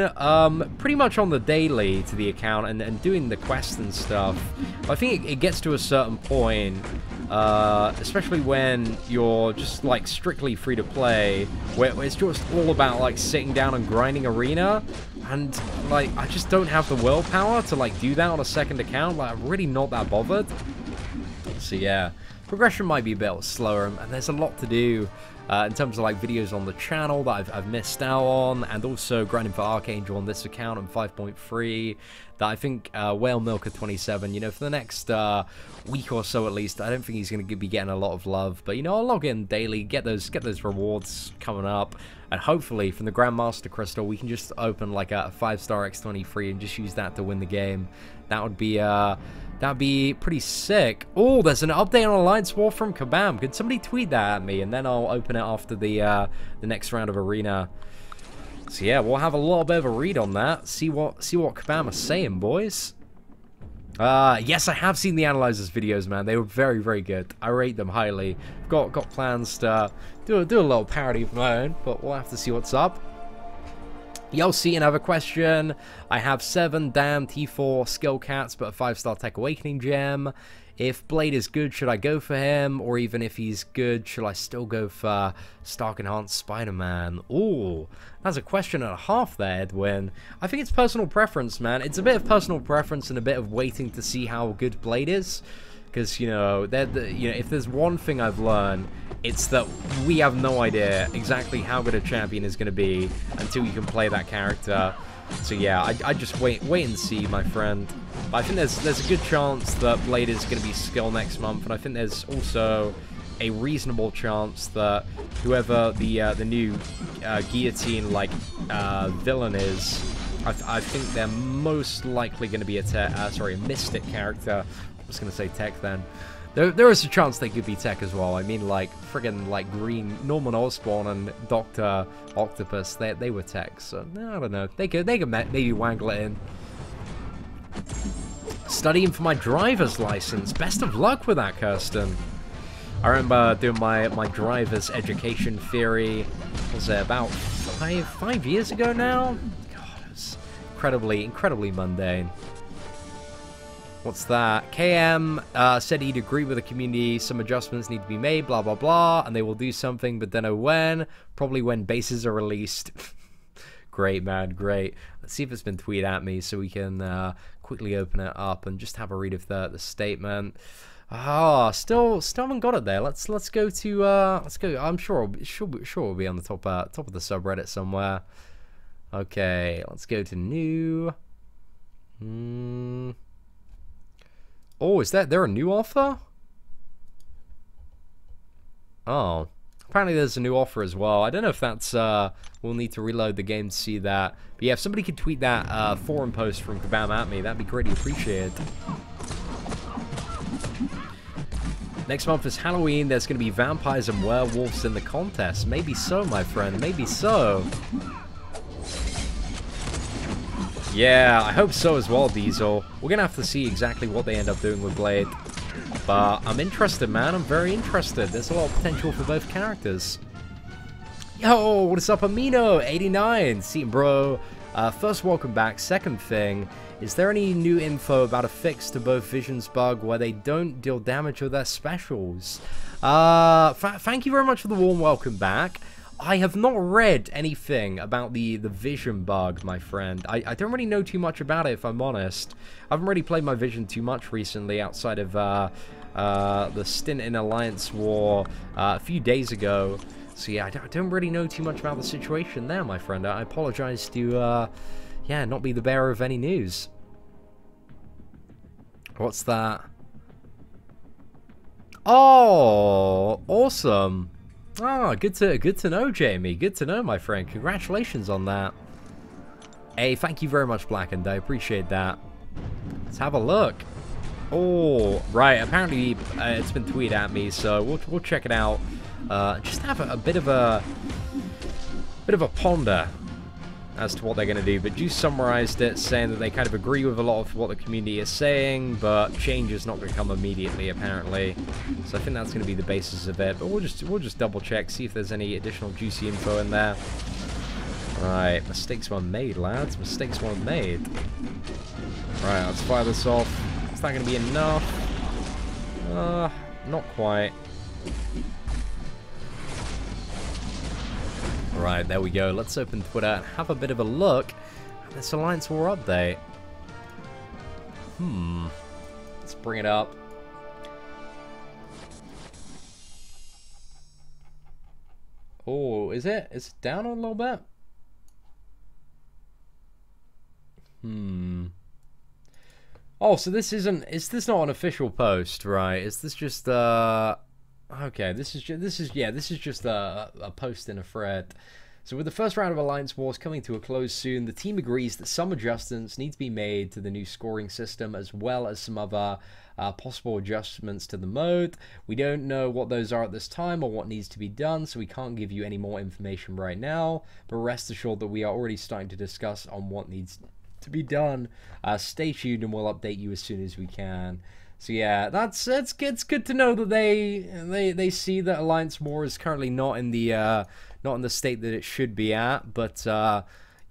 S1: pretty much on the daily to the account and doing the quests and stuff. I think it gets to a certain point, especially when you're just, like, strictly free-to-play, where it's just all about, like, sitting down and grinding arena. And, like, I just don't have the willpower to, like, do that on a second account. Like, I'm really not that bothered. So, yeah. Progression might be a bit slower, and there's a lot to do in terms of, like, videos on the channel that I've missed out on, and also grinding for Archangel on this account on 5.3, that I think Whale Milker 27, you know, for the next week or so at least, I don't think he's going to be getting a lot of love, but, you know, I'll log in daily, get those rewards coming up, and hopefully from the Grandmaster Crystal, we can just open, like, a 5-star X23 and just use that to win the game. That would be, that'd be pretty sick. Oh, there's an update on Alliance War from Kabam. Could somebody tweet that at me, and then I'll open it after the next round of Arena. So yeah, we'll have a little bit of a read on that. See what Kabam are saying, boys. Yes, I have seen the Analyzers videos, man. They were very, very good. I rate them highly. Got plans to do a little parody of my own, but we'll have to see what's up. Yo, Seatin, I have a question. I have 7 damn T4 skill cats, but a 5-star Tech Awakening gem. If Blade is good, should I go for him? Or even if he's good, should I still go for Stark Enhanced Spider-Man? Ooh, that's a question and a half there, Edwin. I think it's personal preference, man. It's a bit of personal preference and a bit of waiting to see how good Blade is. Because, you know, if there's one thing I've learned, it's that we have no idea exactly how good a champion is going to be until you can play that character. So yeah, I just wait and see, my friend. But I think there's a good chance that Blade is going to be skill next month, and I think there's also a reasonable chance that whoever the new guillotine-like villain is, I think they're most likely going to be a mystic character. I was going to say tech then. There is a chance they could be tech as well. I mean, like, friggin' like Green, Norman Osborn and Dr. Octopus, they were tech, so I don't know. They could maybe wangle it in. Studying for my driver's license. Best of luck with that, Kirsten. I remember doing my driver's education theory, was it about five years ago now? God, it was incredibly mundane. What's that? KM said he'd agree with the community, some adjustments need to be made, blah blah blah, and they will do something, but don't know when. Probably when bases are released. Great, man, great. Let's see if it's been tweeted at me so we can quickly open it up and just have a read of the statement. Ah, still haven't got it there. Let's go to let's go. I'm sure it'll be on the top of the subreddit somewhere. Okay, let's go to new. Oh, is there a new offer? Oh, apparently there's a new offer as well. I don't know if that's we'll need to reload the game to see that. But yeah, if somebody could tweet that forum post from Kabam at me, that'd be greatly appreciated. Next month is Halloween. There's going to be vampires and werewolves in the contest. Maybe so, my friend. Maybe so. Yeah, I hope so as well, Diesel. We're going to have to see exactly what they end up doing with Blade. But I'm interested, man. I'm very interested. There's a lot of potential for both characters. Yo, what is up, Amino89? Seatin, bro. First, welcome back. Second thing, is there any new info about a fix to both Vision's bug where they don't deal damage with their specials? Thank you very much for the warm welcome back. I have not read anything about the Vision bug, my friend. I don't really know too much about it, if I'm honest. I haven't really played my Vision too much recently outside of the stint in Alliance War a few days ago. So yeah, I don't really know too much about the situation there, my friend. I apologize to, yeah, not be the bearer of any news. What's that? Oh, awesome. Oh, good to know, Jamie. Good to know, my friend. Congratulations on that. Hey, thank you very much, Blackened. I appreciate that. Let's have a look. Oh, right. Apparently, it's been tweeted at me, so we'll check it out. Just have a bit of a ponder as to what they're going to do. But Juice summarized it, saying that they kind of agree with a lot of what the community is saying, but change is not going to come immediately, apparently. So I think that's going to be the basis of it. But we'll just double check, see if there's any additional juicy info in there. Right, mistakes were made, lads. Mistakes were made. Right, let's fire this off. Is that going to be enough? Not quite. Right, there we go. Let's open Twitter and have a bit of a look at this Alliance War update. Let's bring it up. Oh, is it? Is it down a little bit? Oh, so this isn't... Is this not an official post, right? Is this just, okay, this is just a post in a thread. So with the first round of Alliance Wars coming to a close soon, the team agrees that some adjustments need to be made to the new scoring system, as well as some other possible adjustments to the mode. We don't know what those are at this time or what needs to be done, so we can't give you any more information right now, but rest assured that we are already starting to discuss on what needs to be done. Stay tuned and we'll update you as soon as we can. So yeah, it's good to know that they see that Alliance War is currently not in the state that it should be at, but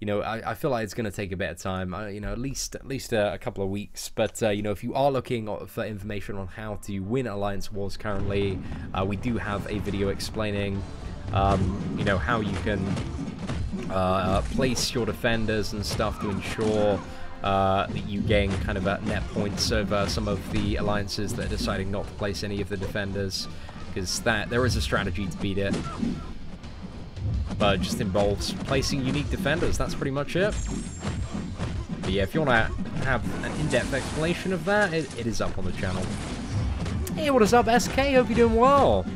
S1: you know, I feel like it's going to take a bit of time, you know, at least a couple of weeks. But, you know, if you are looking for information on how to win Alliance Wars currently, we do have a video explaining, you know, how you can place your defenders and stuff to ensure that you gain kind of net points over some of the alliances that are deciding not to place any of the defenders, because there is a strategy to beat it, but it just involves placing unique defenders. That's pretty much it. But yeah, if you want to have an in-depth explanation of that, it is up on the channel. Hey, what is up, SK? Hope you're doing well.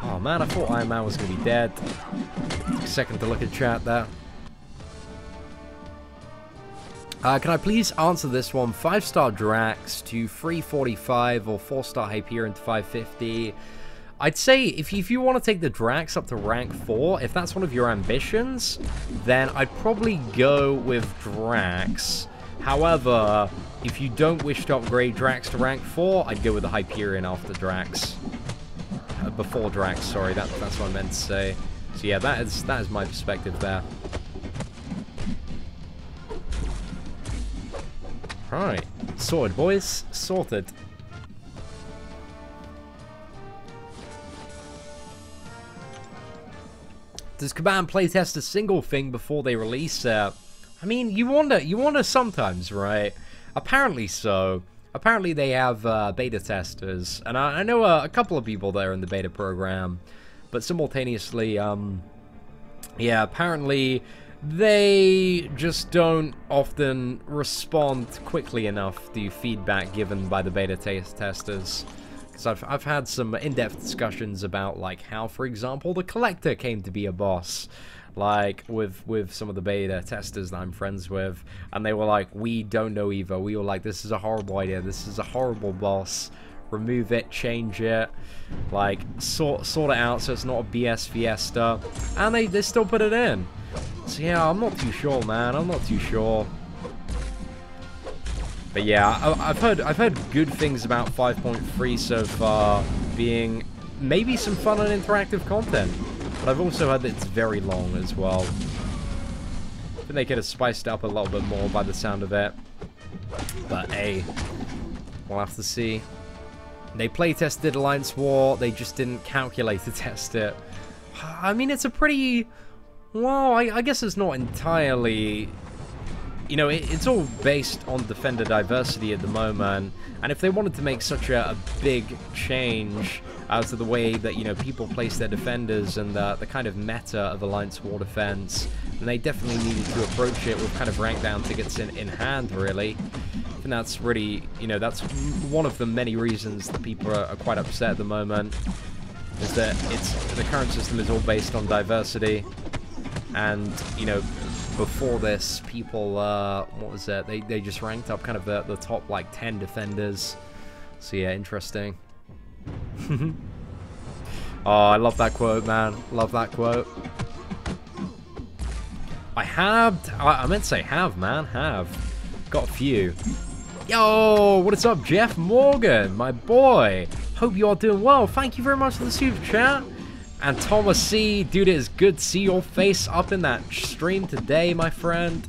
S1: Oh man, I thought Iron Man was going to be dead. Took a second to look at chat there. Can I please answer this one? 5-star Drax to 345 or 4-star Hyperion to 550. I'd say if you want to take the Drax up to rank 4, if that's one of your ambitions, then I'd probably go with Drax. However, if you don't wish to upgrade Drax to rank 4, I'd go with the Hyperion after Drax. Before Drax, sorry, that's what I meant to say. So yeah, that is my perspective there. Right, sorted, boys, sorted. Does Kabam playtest a single thing before they release it? I mean, you wonder sometimes, right? Apparently so. Apparently they have beta testers, and I know a couple of people there in the beta program, but simultaneously, yeah, apparently they just don't often respond quickly enough to feedback given by the beta testers. Because I've had some in-depth discussions about, like, how, for example, the Collector came to be a boss, like with some of the beta testers that I'm friends with, and they were like, we don't know either. We were like, this is a horrible idea, this is a horrible boss, remove it, change it, like sort it out so it's not a BS fiesta, and they still put it in. So yeah, I'm not too sure, man, I'm not too sure. But yeah, I've heard good things about 5.3 so far, being maybe some fun and interactive content. But I've also heard that it's very long as well. I think they could have spiced it up a little bit more by the sound of it. But hey, we'll have to see. They playtested Alliance War, they just didn't calculate to test it. I mean, it's a pretty... Well, I guess it's not entirely... You know, it's all based on defender diversity at the moment, and if they wanted to make such a big change out of the way that, you know, people place their defenders and the kind of meta of Alliance War defense, then they definitely needed to approach it with kind of rank down tickets in hand, really. And that's really, you know, that's one of the many reasons that people are quite upset at the moment, is that the current system is all based on diversity, and, you know, before this, people, what was it? They just ranked up kind of the top, like, 10 defenders. So, yeah, interesting. Oh, I love that quote, man. Love that quote. I meant to say have, man. Have. Got a few. Yo, what is up, Jeff Morgan? My boy. Hope you are doing well. Thank you very much for the super chat. And Thomas C, dude, it is good to see your face up in that stream today, my friend.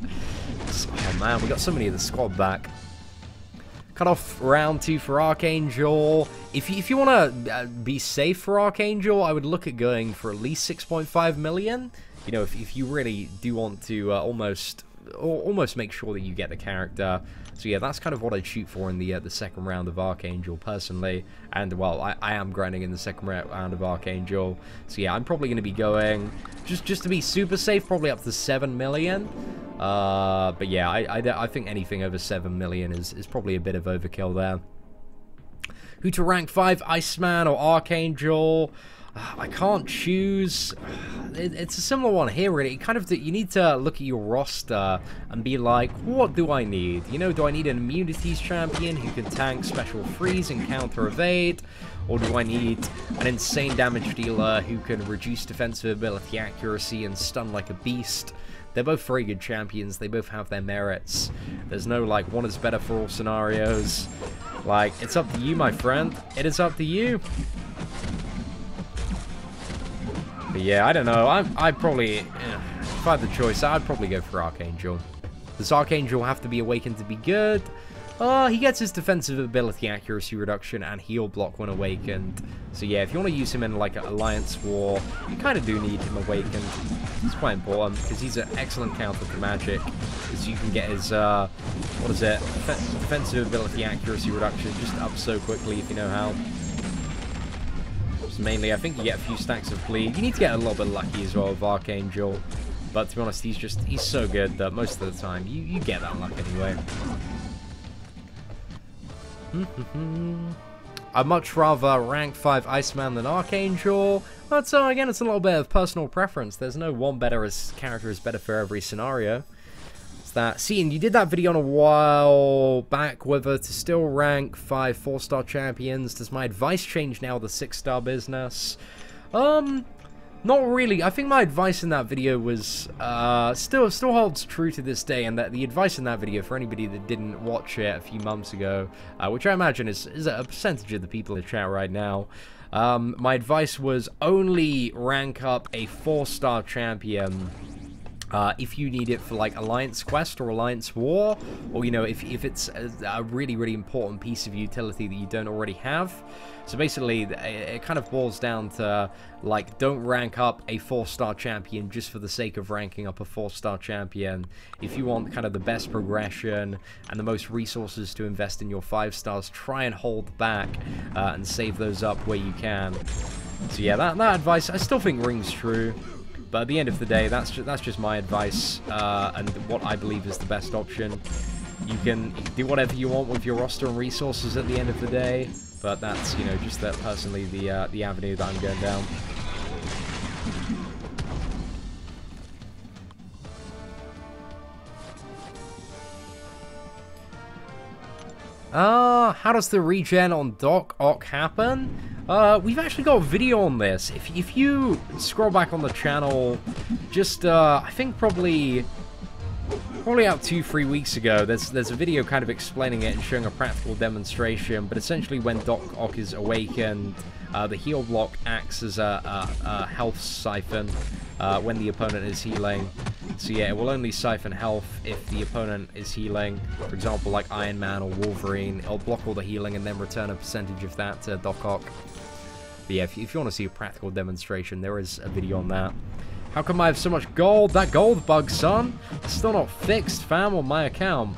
S1: Oh man, we got so many of the squad back. Cut off round 2 for Archangel. If you want to be safe for Archangel, I would look at going for at least 6.5 million. You know, if you really do want to almost make sure that you get the character. So yeah, that's kind of what I'd shoot for in the second round of Archangel, personally. And, well, I am grinding in the second round of Archangel. So yeah, I'm probably going to be going, just to be super safe, probably up to 7 million. But yeah, I think anything over 7 million is probably a bit of overkill there. Who to rank 5, Iceman or Archangel? I can't choose. It's a similar one here, really. Kind of, you need to look at your roster and be like, what do I need? You know, do I need an immunities champion who can tank special freeze and counter evade? Or do I need an insane damage dealer who can reduce defensive ability accuracy and stun like a beast? They're both very good champions. They both have their merits. There's no, like, one is better for all scenarios. Like, it's up to you, my friend. It is up to you. But yeah, I don't know. I probably if I had the choice, I'd probably go for Archangel. Does Archangel have to be awakened to be good? He gets his defensive ability accuracy reduction and heal block when awakened. So yeah, if you want to use him in like an Alliance War, you kind of do need him awakened. It's quite important because he's an excellent counter to magic. Because you can get his, what is it? Defensive ability accuracy reduction just up so quickly if you know how. So mainly, I think you get a few stacks of bleed. You need to get a little bit lucky as well with Archangel. But to be honest, he's so good that most of the time you get that luck anyway. I'd much rather rank 5 Iceman than Archangel. But so again, it's a little bit of personal preference. There's no one character is better for every scenario. It's that. Seatin, you did that video on a while back whether to still rank 5 4-star champions. Does my advice change now with the 6-star business? Not really. I think my advice in that video was still holds true to this day, and that the advice in that video for anybody that didn't watch it a few months ago, which I imagine is a percentage of the people in the chat right now, my advice was only rank up a 4-star champion if you need it for like Alliance Quest or Alliance War, or you know, if it's a really, really important piece of utility that you don't already have. So basically, it kind of boils down to, like, don't rank up a 4-star champion just for the sake of ranking up a 4-star champion. If you want kind of the best progression and the most resources to invest in your 5 stars, try and hold back and save those up where you can. So yeah, that advice I still think rings true. But at the end of the day, that's just my advice and what I believe is the best option. You can do whatever you want with your roster and resources at the end of the day. But that's, you know, just that personally the avenue that I'm going down. How does the regen on Doc Ock happen? We've actually got a video on this. If you scroll back on the channel, just I think probably out 2-3 weeks ago, there's a video kind of explaining it and showing a practical demonstration. But essentially, when Doc Ock is awakened, the heal block acts as a health siphon when the opponent is healing. So yeah, it will only siphon health if the opponent is healing. For example, like Iron Man or Wolverine, it'll block all the healing and then return a percentage of that to Doc Ock. But yeah, if you want to see a practical demonstration, there is a video on that. How come I have so much gold? That gold bug, son. It's still not fixed, fam, on my account.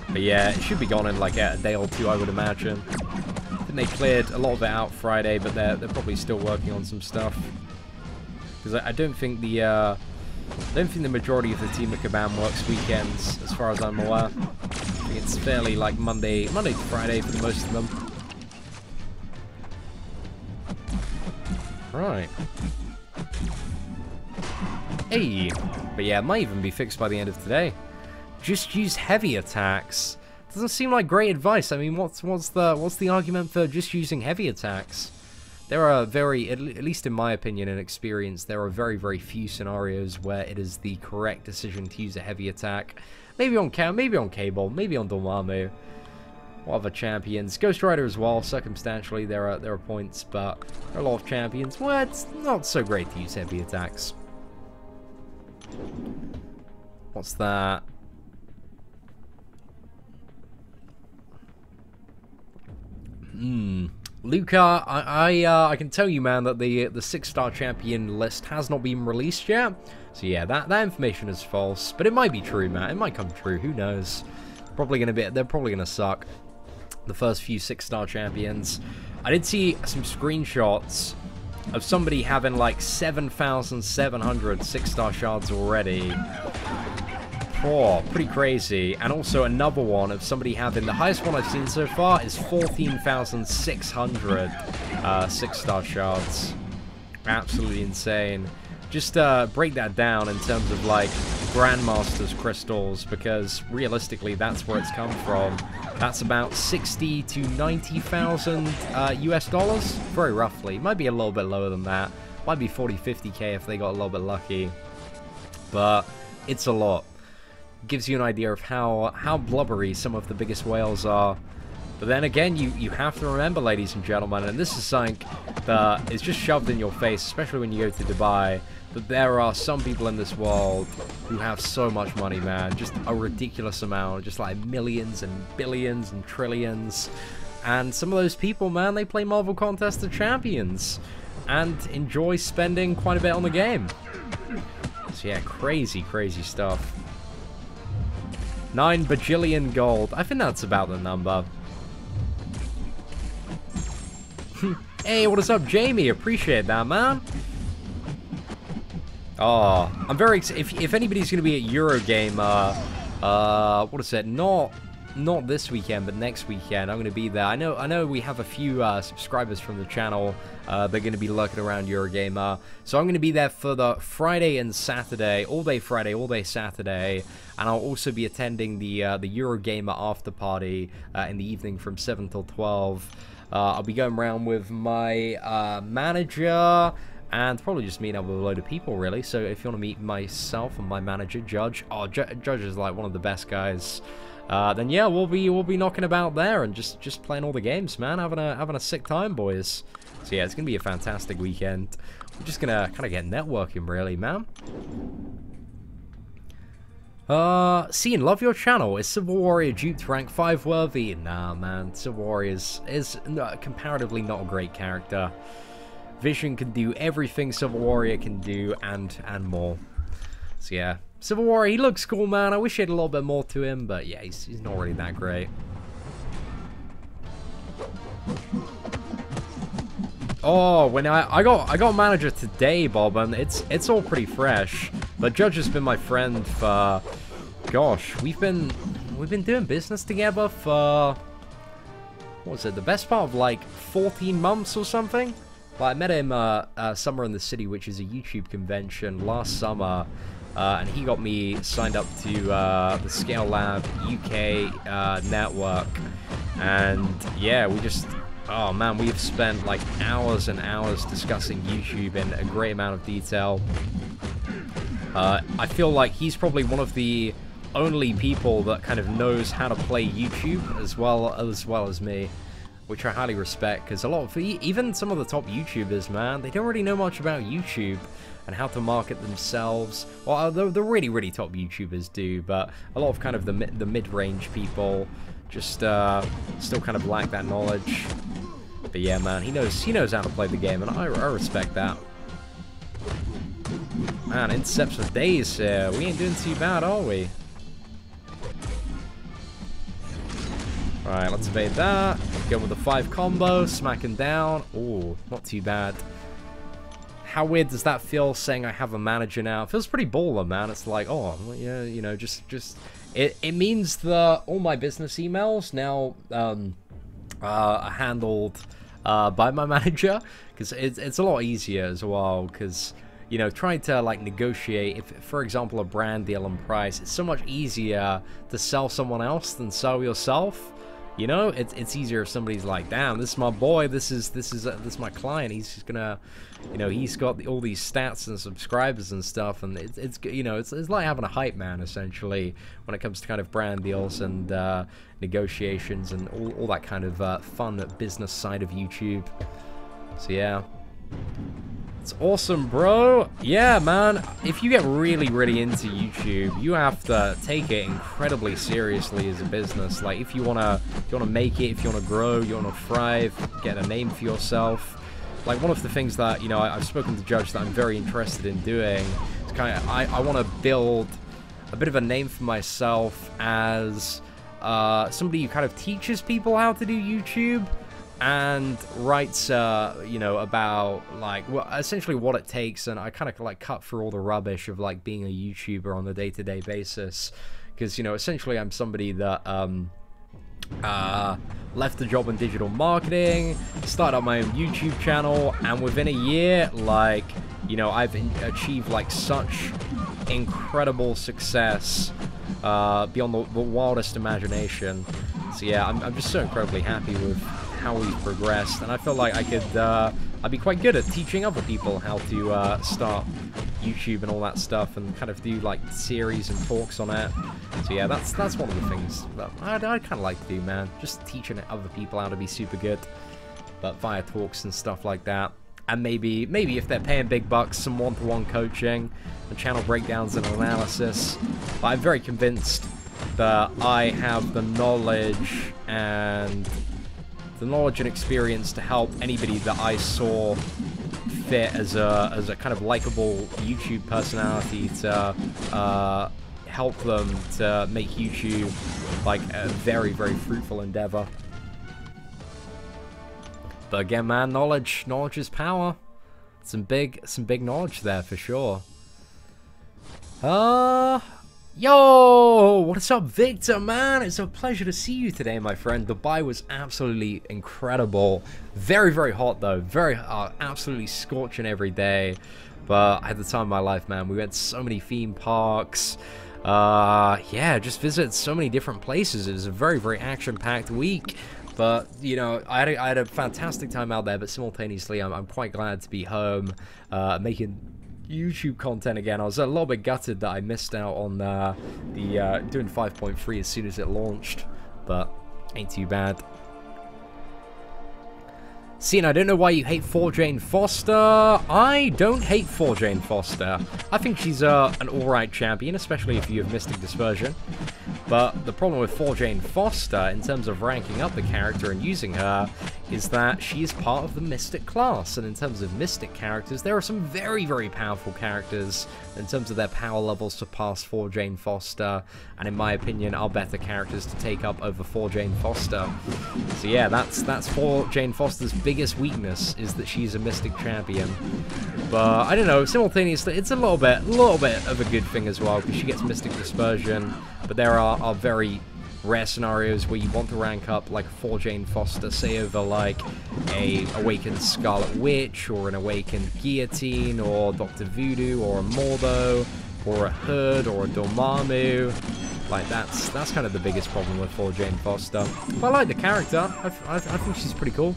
S1: But yeah, it should be gone in like a day or two, I would imagine. I think they cleared a lot of it out Friday, but they're probably still working on some stuff. Because I don't think the majority of the Team of Kaban works weekends, as far as I'm aware. I think it's fairly like Monday to Friday for most of them. Right. Hey, but yeah, it might even be fixed by the end of today. Just use heavy attacks. Doesn't seem like great advice. I mean, what's the argument for just using heavy attacks? There are at least in my opinion and experience, there are very, very few scenarios where it is the correct decision to use a heavy attack. Maybe on Cam, maybe on Cable, maybe on Dormammu. What other champions? Ghost Rider as well. Circumstantially, there are points, but there are a lot of champions where it's not so great to use heavy attacks. What's that? Luca, I can tell you, man, that the 6-star champion list has not been released yet. So yeah, that information is false, but it might be true, man. It might come true. Who knows? They're probably gonna suck. The first few 6-star champions. I did see some screenshots of somebody having like 7,700 6-star shards already. Oh, pretty crazy. And also another one of somebody having, the highest one I've seen so far is 14,600 6-star shards. Absolutely insane. Just break that down in terms of like Grandmaster's crystals, because realistically that's where it's come from. That's about 60 to 90,000 US dollars, very roughly. Might be a little bit lower than that. Might be 40, 50k if they got a little bit lucky. But it's a lot. Gives you an idea of how blubbery some of the biggest whales are. But then again, you have to remember, ladies and gentlemen, and this is something that is just shoved in your face, especially when you go to Dubai, But there are some people in this world who have so much money, man. Just a ridiculous amount. Just like millions and billions and trillions. And some of those people, man, they play Marvel Contest of Champions. And enjoy spending quite a bit on the game. So yeah, crazy, crazy stuff. 9 bajillion gold. I think that's about the number. Hey, what is up, Jamie? Appreciate that, man. Oh, I'm very excited. If anybody's going to be at Eurogamer, what is it? Not this weekend, but next weekend, I'm going to be there. I know we have a few subscribers from the channel. They're going to be lurking around Eurogamer. So I'm going to be there for the Friday and Saturday, all day Friday, all day Saturday. And I'll also be attending the Eurogamer after party in the evening from 7 till 12. I'll be going around with my manager and probably just meeting up with a load of people, really. So if you want to meet myself and my manager, Judge, Judge is like one of the best guys. Then yeah, we'll be knocking about there and just playing all the games, man. Having a sick time, boys. So yeah, it's gonna be a fantastic weekend. We're just gonna kind of get networking, really, man. Seatin, love your channel. Is Civil Warrior duped rank 5 worthy? Nah, man. Civil Warrior is comparatively not a great character. Vision can do everything Civil Warrior can do and more. So yeah, Civil Warrior, he looks cool, man. I wish he had a little bit more to him, but yeah, he's not really that great. Oh, when I got manager today, Bob, and it's all pretty fresh. But Judge has been my friend for, gosh, we've been doing business together for, what was it, the best part of like 14 months or something. Well, I met him Summer in the City, which is a YouTube convention, last summer, and he got me signed up to the Scale Lab UK network, and yeah, we just. Oh man, we've spent like hours and hours discussing YouTube in a great amount of detail. I feel like he's probably one of the only people that kind of knows how to play YouTube as well as me, which I highly respect, because a lot of even some of the top YouTubers, man, they don't really know much about YouTube and how to market themselves. Well, the really top YouTubers do, but a lot of kind of the mid-range people just still kind of lack that knowledge. But yeah, man, he knows how to play the game, and I respect that. Man, intercepts for days here. We ain't doing too bad, are we? Alright, let's evade that. Go with the 5 combo, smacking down. Oh, not too bad. How weird does that feel, saying I have a manager now? It feels pretty baller, man. It's like, oh, yeah, you know, just it means that all my business emails now are handled by my manager, because it's a lot easier as well, because, you know, trying to like negotiate, if for example a brand deal on price, it's so much easier to sell someone else than sell yourself. You know, it's easier if somebody's like, damn, this is my boy, this is my client, he's just gonna, you know, he's got all these stats and subscribers and stuff, and it's you know, it's like having a hype man, essentially, when it comes to kind of brand deals and negotiations and all that kind of fun business side of YouTube. So yeah, it's awesome, bro. Yeah, man, if you get really into YouTube, you have to take it incredibly seriously as a business. Like, if you wanna make it, if you wanna grow, you wanna thrive, get a name for yourself. Like, one of the things that, you know, I've spoken to Judge that I'm very interested in doing is kind of, I want to build a bit of a name for myself as somebody who kind of teaches people how to do YouTube and writes, you know, about, like, well, essentially what it takes, and I kind of, like, cut through all the rubbish of, like, being a YouTuber on a day-to-day basis, because, you know, essentially I'm somebody that, left the job in digital marketing, started up my own YouTube channel, and within a year, like, you know, I've achieved, like, such incredible success, beyond the wildest imagination. So yeah, I'm just so incredibly happy with how we've progressed, and I feel like I could, I'd be quite good at teaching other people how to start YouTube and all that stuff, and kind of do like series and talks on it. So yeah, that's one of the things that I'd kind of like to do, man. Just teaching other people how to be super good, but via talks and stuff like that. And maybe if they're paying big bucks, some one-to-one coaching, and channel breakdowns and analysis. But I'm very convinced that I have the knowledge and experience to help anybody that I saw fit as a kind of likable YouTube personality to help them to make YouTube like a very, very fruitful endeavor. But again, man, knowledge is power. Some big knowledge there for sure. Yo, what's up, Victor, man? It's a pleasure to see you today, my friend. Dubai was absolutely incredible. Very, very hot though. Very absolutely scorching every day. But I had the time of my life, man. We went to so many theme parks. Yeah, just visited so many different places. It was a very, very action-packed week. But, you know, I had a fantastic time out there, but simultaneously, I'm quite glad to be home, making YouTube content again. I was a little bit gutted that I missed out on doing 5.3 as soon as it launched, but ain't too bad. Seatin, I don't know why you hate 4Jane Foster. I don't hate 4Jane Foster. I think she's an alright champion, especially if you have Mystic Dispersion. But the problem with 4Jane Foster, in terms of ranking up the character and using her, is that she is part of the Mystic class. And in terms of Mystic characters, there are some very, very powerful characters in terms of their power levels surpass 4Jane Foster. And in my opinion, are better characters to take up over 4Jane Foster. So yeah, that's 4Jane Foster's biggest weakness, is that she's a Mystic champion. But I don't know, simultaneously, it's a little bit of a good thing as well, because she gets Mystic Dispersion. But there are very rare scenarios where you want to rank up like a 4Jane Foster, say over like a Awakened Scarlet Witch, or an Awakened Guillotine, or Dr. Voodoo, or a Mordo, or a Hood, or a Dormammu. Like that's kind of the biggest problem with 4Jane Foster. But I like the character. I think she's pretty cool.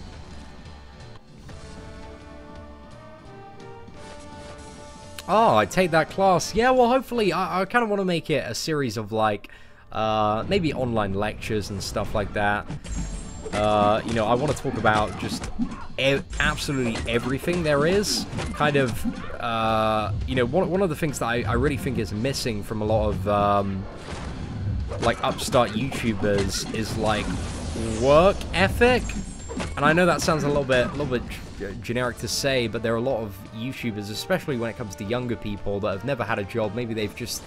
S1: Oh, I take that class. Yeah, well, hopefully, I kind of want to make it a series of, like, maybe online lectures and stuff like that. You know, I want to talk about just absolutely everything there is. Kind of, you know, one of the things that I really think is missing from a lot of, like, upstart YouTubers is, like, work ethic. And I know that sounds a little bit generic to say, but there are a lot of YouTubers, especially when it comes to younger people, that have never had a job. Maybe they've just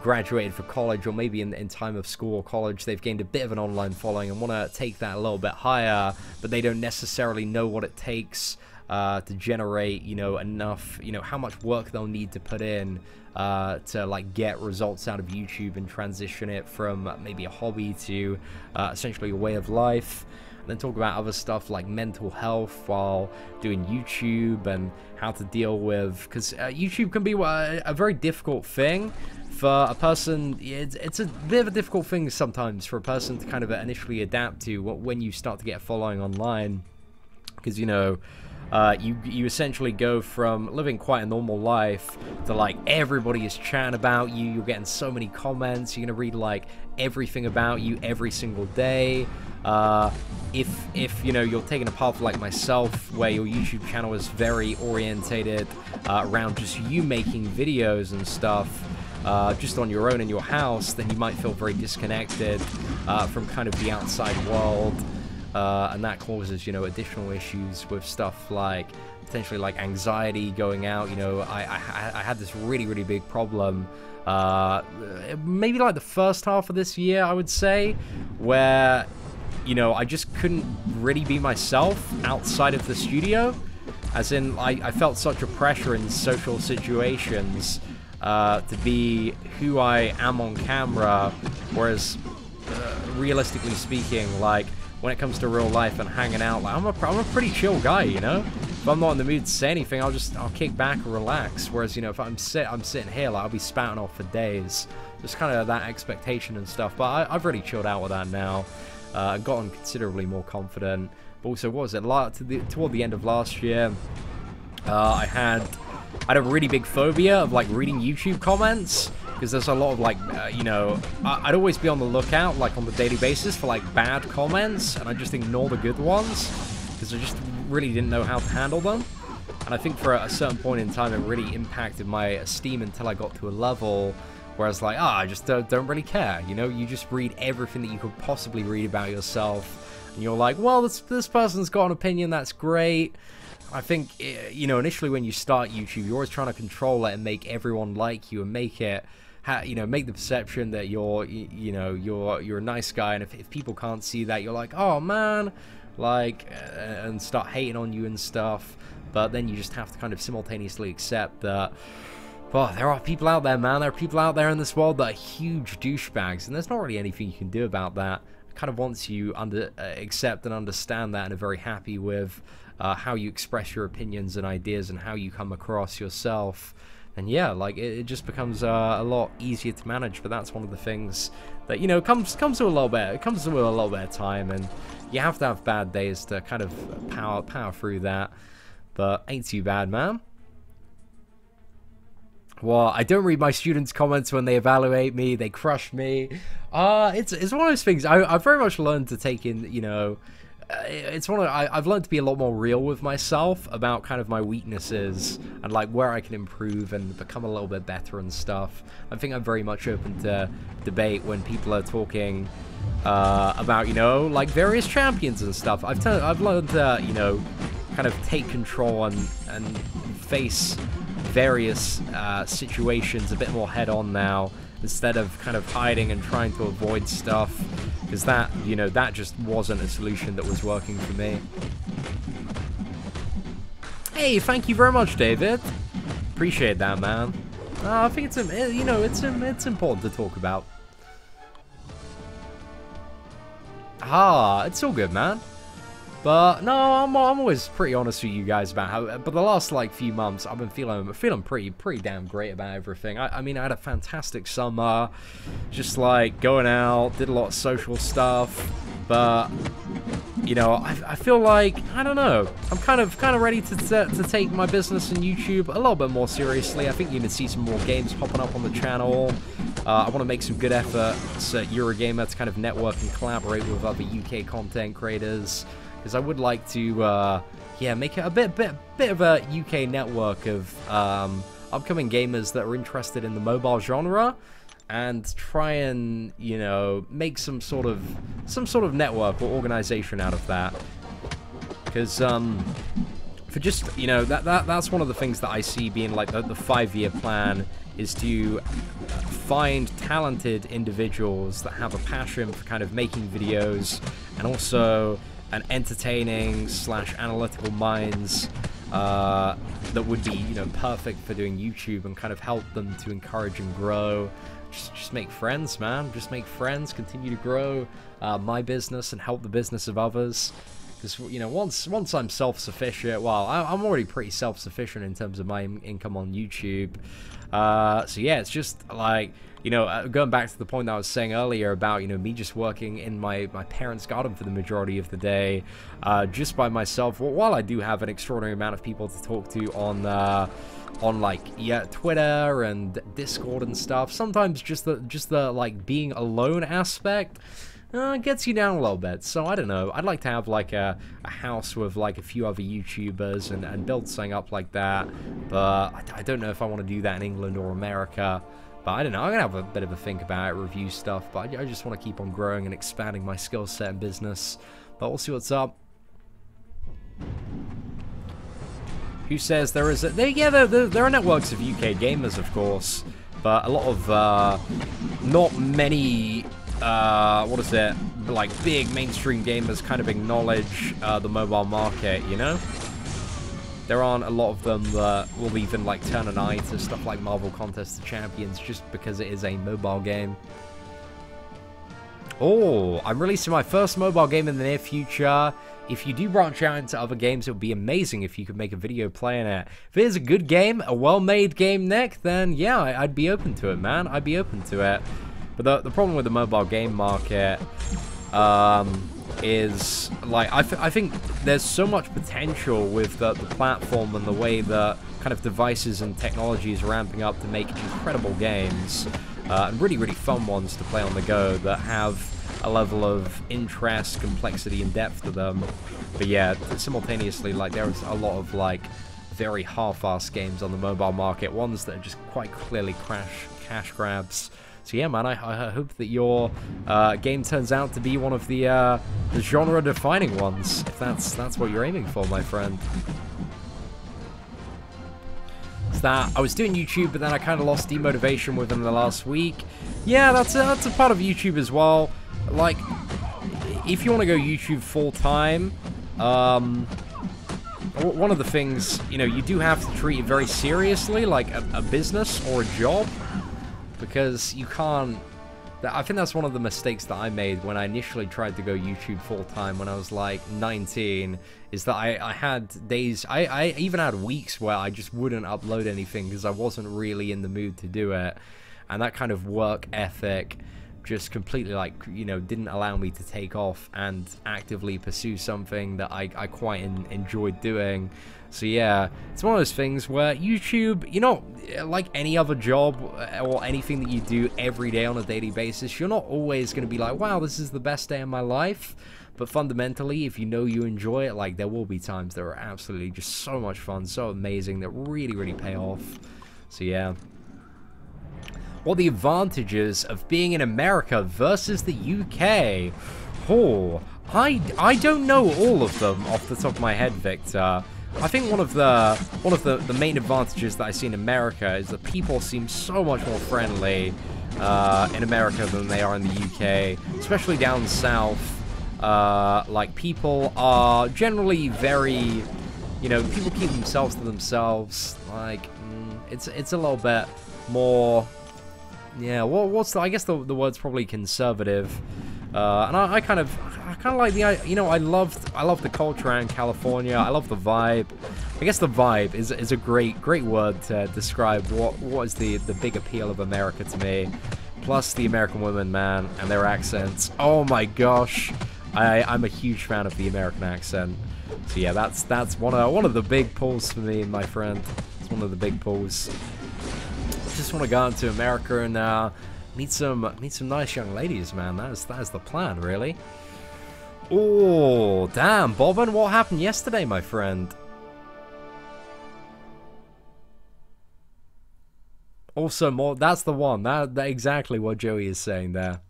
S1: graduated from college, or maybe in time of school or college they've gained a bit of an online following and want to take that a little bit higher, but they don't necessarily know what it takes to generate, you know, enough, you know, how much work they'll need to put in to like get results out of YouTube and transition it from maybe a hobby to essentially a way of life. And then talk about other stuff like mental health while doing YouTube, and how to deal with, because YouTube can be a very difficult thing for a person. It's a bit of a difficult thing sometimes for a person to kind of initially adapt to when you start to get a following online, because, you know, you essentially go from living quite a normal life to, like, everybody is chatting about you, you're getting so many comments, you're gonna read, like, everything about you every single day. If you know, you're taking a path like myself, where your YouTube channel is very orientated around just you making videos and stuff, just on your own in your house, then you might feel very disconnected from kind of the outside world. And that causes, you know, additional issues with stuff like potentially like anxiety going out. You know, I had this really big problem maybe like the first half of this year, I would say, where, you know, I just couldn't really be myself outside of the studio. As in, I felt such a pressure in social situations to be who I am on camera, whereas realistically speaking, like, when it comes to real life and hanging out, like, I'm a pretty chill guy, you know? If I'm not in the mood to say anything, I'll kick back and relax. Whereas, you know, if I'm sitting here, like, I'll be spouting off for days. Just kind of that expectation and stuff. But I've really chilled out with that now. Gotten considerably more confident. But also, what was it? Toward the end of last year, I had a really big phobia of, like, reading YouTube comments. Because there's a lot of, like, you know, I'd always be on the lookout, like, on the daily basis for, like, bad comments, and I just ignore the good ones. because I just really didn't know how to handle them. And I think for a certain point in time, it really impacted my esteem until I got to a level where I was like, I just don't really care. You know, you just read everything that you could possibly read about yourself, and you're like, well, this person's got an opinion, that's great. I think, you know, initially when you start YouTube, you're always trying to control it and make everyone like you and make it, you know, make the perception that you're a nice guy. And if people can't see that, you're like, oh man, like, and start hating on you and stuff. But then you just have to kind of simultaneously accept that, well, there are people out there, man. There are people out there in this world that are huge douchebags, and there's not really anything you can do about that. Kind of once you accept and understand that and are very happy with how you express your opinions and ideas and how you come across yourself, and yeah, like it just becomes a lot easier to manage. But that's one of the things that, you know, comes to a little bit. It comes to a little bit of time, and you have to have bad days to kind of power through that. But ain't too bad, man. Well, I don't read my students' comments when they evaluate me. They crush me. It's one of those things. I've very much learned to take in, you know, I've learned to be a lot more real with myself about kind of my weaknesses and like where I can improve and become a little bit better and stuff. I think I'm very much open to debate when people are talking about, you know, like various champions and stuff. I've learned to, you know, kind of take control and face various situations a bit more head-on now, instead of kind of hiding and trying to avoid stuff, because that, you know, that just wasn't a solution that was working for me. Hey, thank you very much, David. Appreciate that, man. I think it's, you know, it's important to talk about. It's all good, man. But no, I'm always pretty honest with you guys about how. But the last like few months, I've been feeling pretty damn great about everything. I mean, I had a fantastic summer, just like going out, did a lot of social stuff. But you know, I feel like, I don't know, I'm kind of ready to take my business and YouTube a little bit more seriously. I think you're gonna see some more games popping up on the channel. I want to make some good efforts at Eurogamer to kind of network and collaborate with other UK content creators. Because I would like to, yeah, make it a bit of a UK network of upcoming gamers that are interested in the mobile genre, and try and, you know, make some sort of network or organization out of that. Because for just, you know, that's one of the things that I see being like the 5-year plan, is to find talented individuals that have a passion for kind of making videos, and also and entertaining / analytical minds that would be, you know, perfect for doing YouTube, and kind of help them to encourage and grow. Just make friends, man. Just make friends. Continue to grow my business and help the business of others. Because, you know, once I'm self-sufficient, well, I'm already pretty self-sufficient in terms of my income on YouTube. So yeah, it's just like, you know, going back to the point that I was saying earlier about, you know, me just working in my parents' garden for the majority of the day, just by myself. While I do have an extraordinary amount of people to talk to on like, yeah, Twitter and Discord and stuff, sometimes just the like being alone aspect gets you down a little bit. So I don't know, I'd like to have like a house with like a few other YouTubers and build something up like that, but I don't know if I want to do that in England or America. But I don't know, I'm going to have a bit of a think about it, review stuff, but I just want to keep on growing and expanding my skill set and business. But we'll see what's up. Who says there is there are networks of UK gamers, of course, but a lot of, not many, what is it, like big mainstream gamers kind of acknowledge the mobile market, you know? There aren't a lot of them that will even like turn an eye to stuff like Marvel Contest of Champions just because it is a mobile game. Oh, I'm releasing my first mobile game in the near future. If you do branch out into other games, it would be amazing if you could make a video playing it. If it is a good game, a well-made game, Nick, then yeah, I'd be open to it, man. I'd be open to it. But the problem with the mobile game market is, like, I think there's so much potential with the platform and the way that kind of devices and technologies are ramping up to make incredible games, and really fun ones to play on the go that have a level of interest, complexity, and depth to them. But yeah, simultaneously, like, there's a lot of, like, very half-assed games on the mobile market, ones that are just quite clearly cash grabs. So yeah, man, I hope that your game turns out to be one of the genre-defining ones, if that's what you're aiming for, my friend. That I was doing YouTube, but then I kind of lost demotivation within the last week. Yeah, that's a part of YouTube as well. Like, if you want to go YouTube full time, one of the things, you know, you do have to treat it very seriously, like a business or a job, because you can't. I think that's one of the mistakes that I made when I initially tried to go YouTube full-time when I was like 19, is that I had days, I even had weeks where I just wouldn't upload anything because I wasn't really in the mood to do it, and that kind of work ethic just completely, like, you know, didn't allow me to take off and actively pursue something that I quite enjoyed doing. So yeah, it's one of those things where YouTube, you know, like any other job or anything that you do every day on a daily basis, you're not always going to be like, wow, this is the best day of my life. But fundamentally, if you know you enjoy it, like, there will be times that are absolutely just so much fun, so amazing, that really, really pay off. So yeah. What are the advantages of being in America versus the UK? Oh, I don't know all of them off the top of my head, Victor. I think one of the main advantages that I see in America is that people seem so much more friendly in America than they are in the UK, especially down south. Like, people are generally very, you know, people keep themselves to themselves. Like, it's a little bit more, yeah. I guess the word's probably conservative. And I kind of like the, you know, I love the culture around California. I love the vibe. I guess the vibe is a great word to describe what is the big appeal of America to me. Plus the American women, man, and their accents. Oh my gosh, I'm a huge fan of the American accent. So yeah, that's one of the big pulls for me, my friend. It's one of the big pulls. Just want to go out to America and meet some nice young ladies, man. That is the plan, really. Oh, damn, Bobbin, what happened yesterday, my friend? Also, more. That's the one. That exactly what Joey is saying there.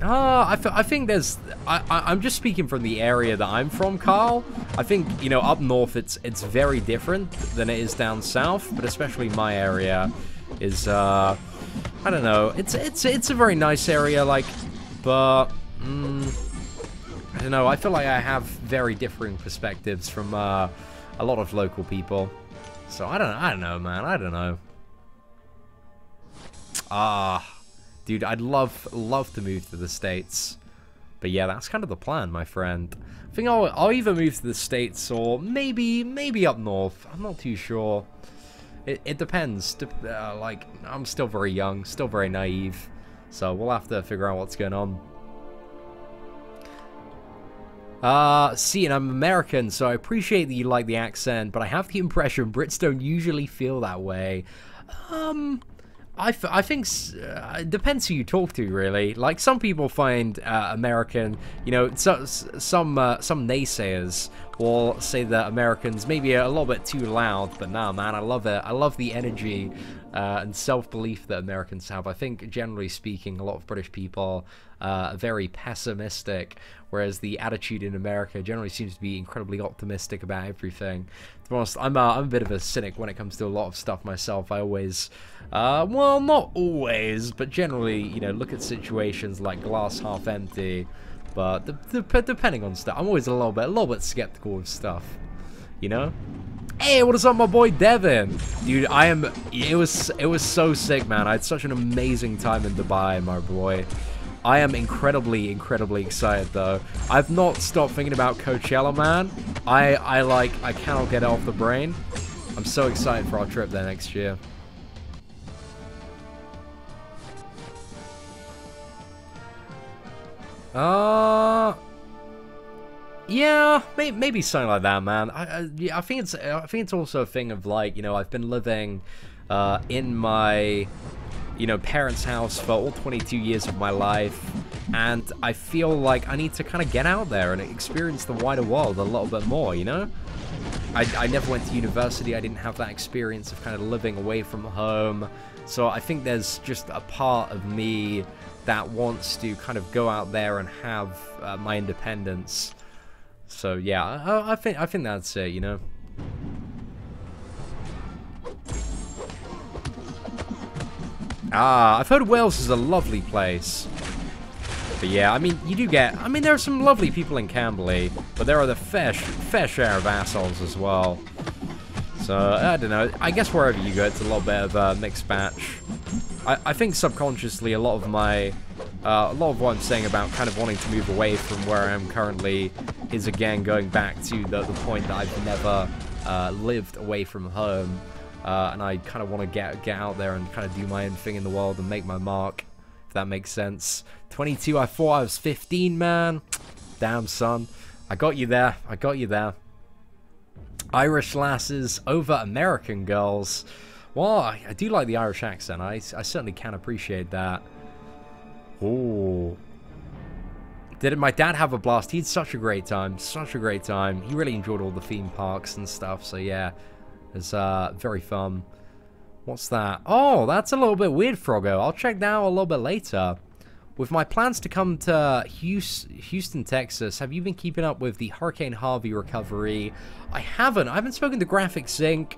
S1: I think there's. I'm just speaking from the area that I'm from, Carl. I think, you know, up north it's very different than it is down south, but especially my area is I don't know. It's a very nice area, like, but I don't know. I feel like I have very differing perspectives from a lot of local people. So I don't know, man. I don't know. Dude, I'd love to move to the States. But yeah, that's kind of the plan, my friend. I think I'll either move to the States or maybe up north. I'm not too sure. It depends. Like, I'm still very young, still very naive. So we'll have to figure out what's going on. See, and I'm American, so I appreciate that you like the accent, but I have the impression Brits don't usually feel that way. I think it depends who you talk to, really. Like, some people find American, you know, some naysayers will say that Americans maybe are a little bit too loud, but nah, man, I love it. I love the energy and self-belief that Americans have. I think, generally speaking, a lot of British people are very pessimistic, whereas the attitude in America generally seems to be incredibly optimistic about everything. To be honest, I'm a bit of a cynic when it comes to a lot of stuff myself. I always, well, not always, but generally, you know, look at situations like glass half empty. But depending on stuff, I'm always a little bit skeptical of stuff, you know. Hey, what is up, my boy Devin? Dude, it was so sick, man. I had such an amazing time in Dubai, my boy. I am incredibly excited, though. I've not stopped thinking about Coachella, man. I cannot get it off the brain. I'm so excited for our trip there next year. Yeah, maybe something like that, man. I think it's also a thing of, like, you know, I've been living in my, you know, parents' house for all 22 years of my life, and I feel like I need to kind of get out there and experience the wider world a little bit more, you know? I never went to university. I didn't have that experience of kind of living away from home, so I think there's just a part of me that wants to kind of go out there and have my independence. So yeah, I think that's it, you know? Ah, I've heard Wales is a lovely place. But yeah, I mean, you do get... I mean, there are some lovely people in Camberley, but there are the fair share of assholes as well. So, I don't know. I guess wherever you go, it's a little bit of a mixed batch. I think subconsciously a lot of my... a lot of what I'm saying about kind of wanting to move away from where I am currently is, again, going back to the point that I've never lived away from home. And I kind of want to get out there and kind of do my own thing in the world and make my mark, if that makes sense. 22, I thought I was 15, man. Damn, son. I got you there. I got you there. Irish lasses over American girls. Well, I do like the Irish accent. I certainly can appreciate that. Oh. Did my dad have a blast? He had such a great time. Such a great time. He really enjoyed all the theme parks and stuff. So, yeah. It's very fun. What's that? Oh, that's a little bit weird, Froggo. I'll check that out a little bit later. With my plans to come to Houston, Texas, have you been keeping up with the Hurricane Harvey recovery? I haven't. I haven't spoken to Graphic Sync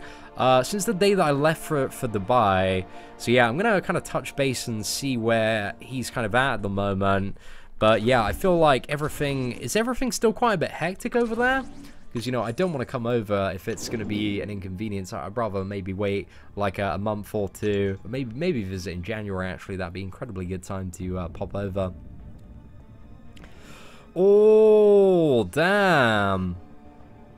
S1: since the day that I left for Dubai. So yeah, I'm going to kind of touch base and see where he's kind of at the moment. But yeah, I feel like is everything still quite a bit hectic over there? Because, you know, I don't want to come over if it's going to be an inconvenience. I'd rather maybe wait like a month or two. Maybe visit in January, actually. That'd be an incredibly good time to pop over. Oh, damn.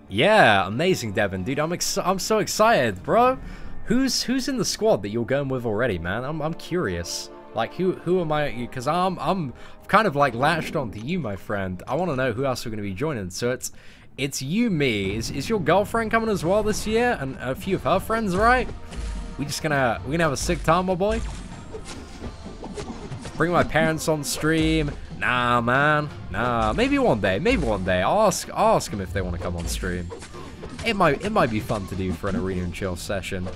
S1: Yeah, amazing, Devin. Dude, I'm so excited, bro. Who's in the squad that you're going with already, man? I'm curious. Like, who am I? Because I'm kind of like latched onto you, my friend. I want to know who else are going to be joining. So it's you, me. Is your girlfriend coming as well this year? And a few of her friends, right? We're gonna have a sick time, my boy. Bring my parents on stream. Nah, man. Nah. Maybe one day. Maybe one day. I'll ask them if they want to come on stream. It might be fun to do for an Arena and Chill session.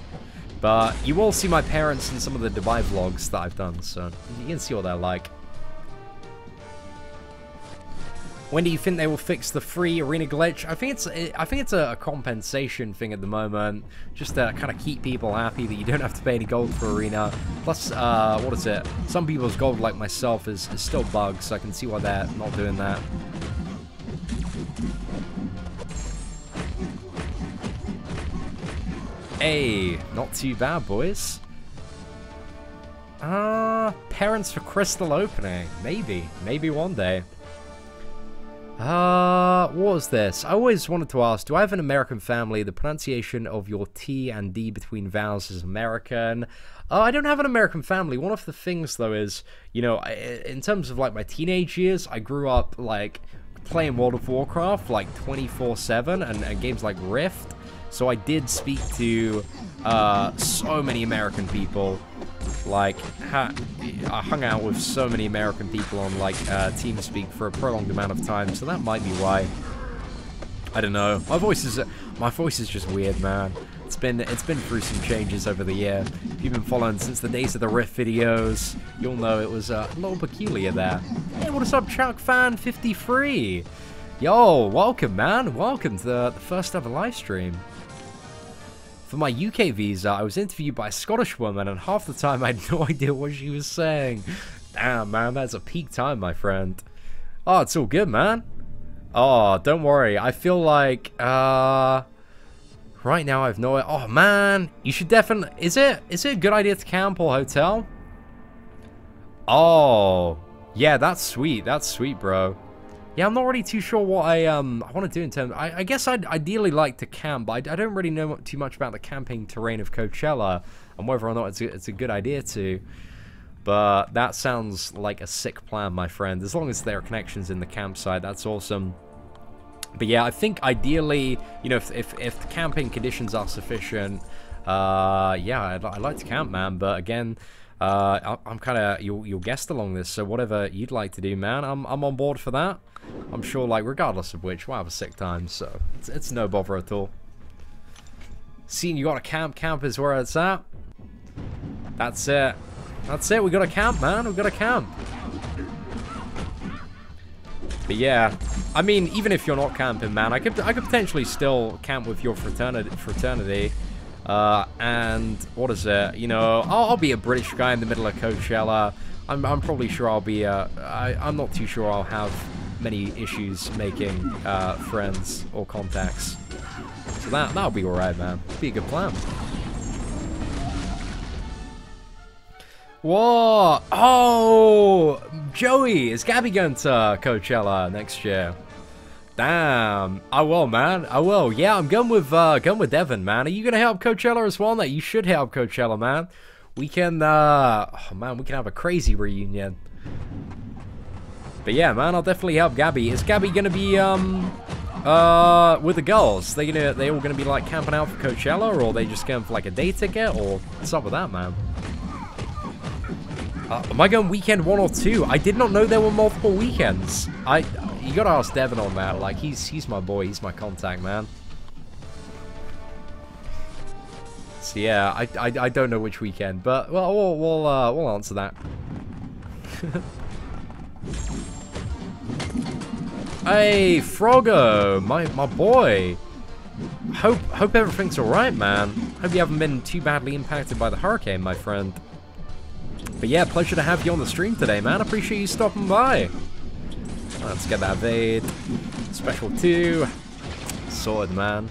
S1: But you will see my parents in some of the Dubai vlogs that I've done, so you can see what they're like. When do you think they will fix the free arena glitch? I think it's a compensation thing at the moment, just to kind of keep people happy that you don't have to pay any gold for arena. Plus, what is it? Some people's gold, like myself, is still bugged, so I can see why they're not doing that. Hey, not too bad, boys. Parents for Crystal opening. Maybe one day. What was this? I always wanted to ask, do I have an American family? The pronunciation of your T and D between vowels is American. I don't have an American family. One of the things, though, is, you know, in terms of, like, my teenage years, I grew up, like, playing World of Warcraft, like, 24/7, and games like Rift. So I did speak to so many American people. Like, I hung out with so many American people on, like, TeamSpeak for a prolonged amount of time, so that might be why. I don't know. My voice is just weird, man. It's been through some changes over the year. If you've been following since the days of the Rift videos, you'll know it was a little peculiar there. Hey, what is up, Chuck Fan 53? Yo, welcome, man. Welcome to the first ever live stream. For my UK visa, I was interviewed by a Scottish woman, and half the time I had no idea what she was saying. Damn, man, that's a peak time, my friend. Oh, it's all good, man. Oh, don't worry. I feel like, right now I have no... Oh, man, you should definitely... Is it a good idea to camp or hotel? Oh, yeah, that's sweet. That's sweet, bro. Yeah, I'm not really too sure what I want to do in terms... I guess I'd ideally like to camp, but I don't really know too much about the camping terrain of Coachella and whether or not it's a good idea to. But that sounds like a sick plan, my friend. As long as there are connections in the campsite, that's awesome. But yeah, I think ideally, you know, if the camping conditions are sufficient, yeah, I'd like to camp, man. But again... I'm kind of your guest along this, so whatever you'd like to do, man, I'm on board for that. I'm sure, like, regardless of which, we'll have a sick time, so it's no bother at all. Seeing you got a camp. Camp is where it's at. That's it. That's it. We got a camp, man. We got a camp. But yeah, I mean, even if you're not camping, man, I could potentially still camp with your fraternity. And what is it? You know, I'll be a British guy in the middle of Coachella. I'm probably sure I'll be. I'm not too sure I'll have many issues making friends or contacts. So that'll be alright, man. Be a good plan. Whoa! Oh, Joey, is Gabby going to Coachella next year? Damn, I will, man. I will. Yeah, I'm going with Devin, man. Are you gonna help Coachella as well? That you should help Coachella, man. We can, oh man, we can have a crazy reunion. But yeah, man, I'll definitely help Gabby. Is Gabby gonna be with the girls? They all gonna be like camping out for Coachella, or are they just going for like a day ticket, or what's up with that, man? Am I going weekend 1 or 2? I did not know there were multiple weekends. You gotta ask Devin on that. Like, he's my boy. He's my contact, man. So yeah, I don't know which weekend, but well, we'll answer that. Hey, Froggo, my boy. Hope everything's alright, man. Hope you haven't been too badly impacted by the hurricane, my friend. But yeah, pleasure to have you on the stream today, man. Appreciate you stopping by. Let's get that evade. Special 2. Sorted, man.